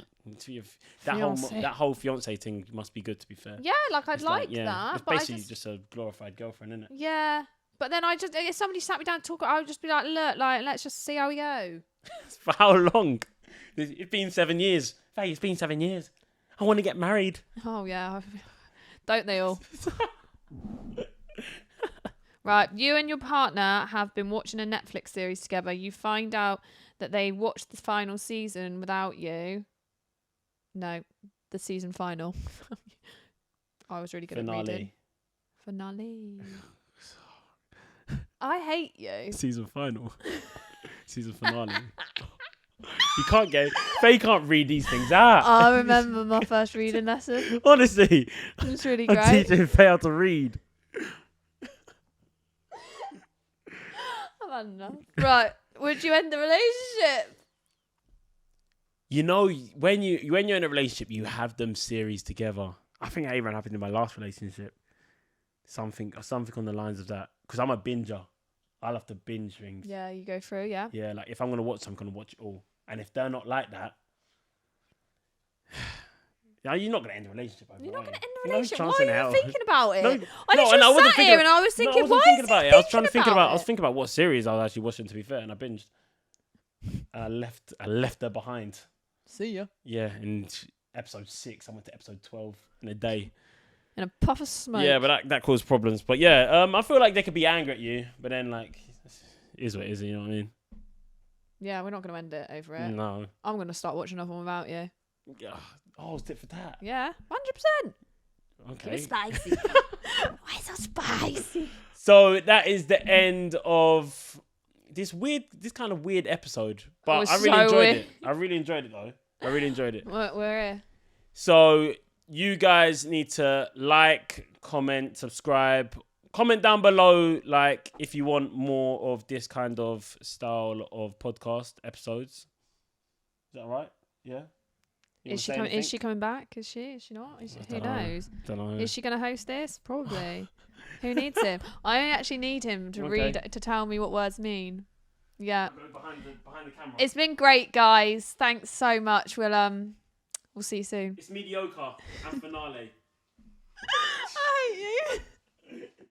That whole fiance thing must be good, to be fair. Yeah, like I'd like that. It's basically just a glorified girlfriend, isn't it? Yeah. But then if somebody sat me down to talk, I would just be like, look, like, let's just see how we go. For how long? It's been 7 years. Faye, it's been 7 years. I want to get married. Oh, yeah. Don't they all? Right. You and your partner have been watching a Netflix series together. You find out that they watched the final season without you. No, the season final. I was really good at reading. Finale. I hate you. Season final. Season finale. You can't get... Faye can't read these things out. I remember my first reading lesson. Honestly. It was really great. I'm teaching Faye how to read. I've had enough. Right. Would you end the relationship? You know, when you're in a relationship, you have them series together. I think that even happened in my last relationship. Something on the lines of that. Because I'm a binger. I love to binge things. Yeah, you go through, yeah. Yeah, like if I'm going to watch, I'm going to watch it all. And if they're not like that, you're not going to end the relationship. You're not going to end the relationship. Why are you thinking about it? I wasn't sat here and I was thinking, why is he thinking about it? I was thinking about what series I was actually watching, to be fair, and I binged. And I left her behind. See ya. Yeah, in episode 6, I went to episode 12 in a day. In a puff of smoke. Yeah, but that caused problems. But yeah, I feel like they could be angry at you, but then like, it is what it is, you know what I mean? Yeah, we're not going to end it over it. No. I'm going to start watching another one without you. Oh, it's it for that? Yeah, 100%. Okay. Keep it spicy. Why so spicy? So that is the end of this kind of weird episode. But I really enjoyed it. I really enjoyed it though. I really enjoyed it. We're here. So you guys need to like, comment, subscribe. Comment down below, like, if you want more of this kind of style of podcast episodes. Is that right? Yeah. Is she coming? Is she coming back? Is she? Is she not? Who knows? Don't know. Is she going to host this? Probably. Who needs him? I actually need him to read to tell me what words mean. Yeah. Behind the camera. It's been great, guys. Thanks so much. We'll see you soon. It's mediocre and finale. I hate you.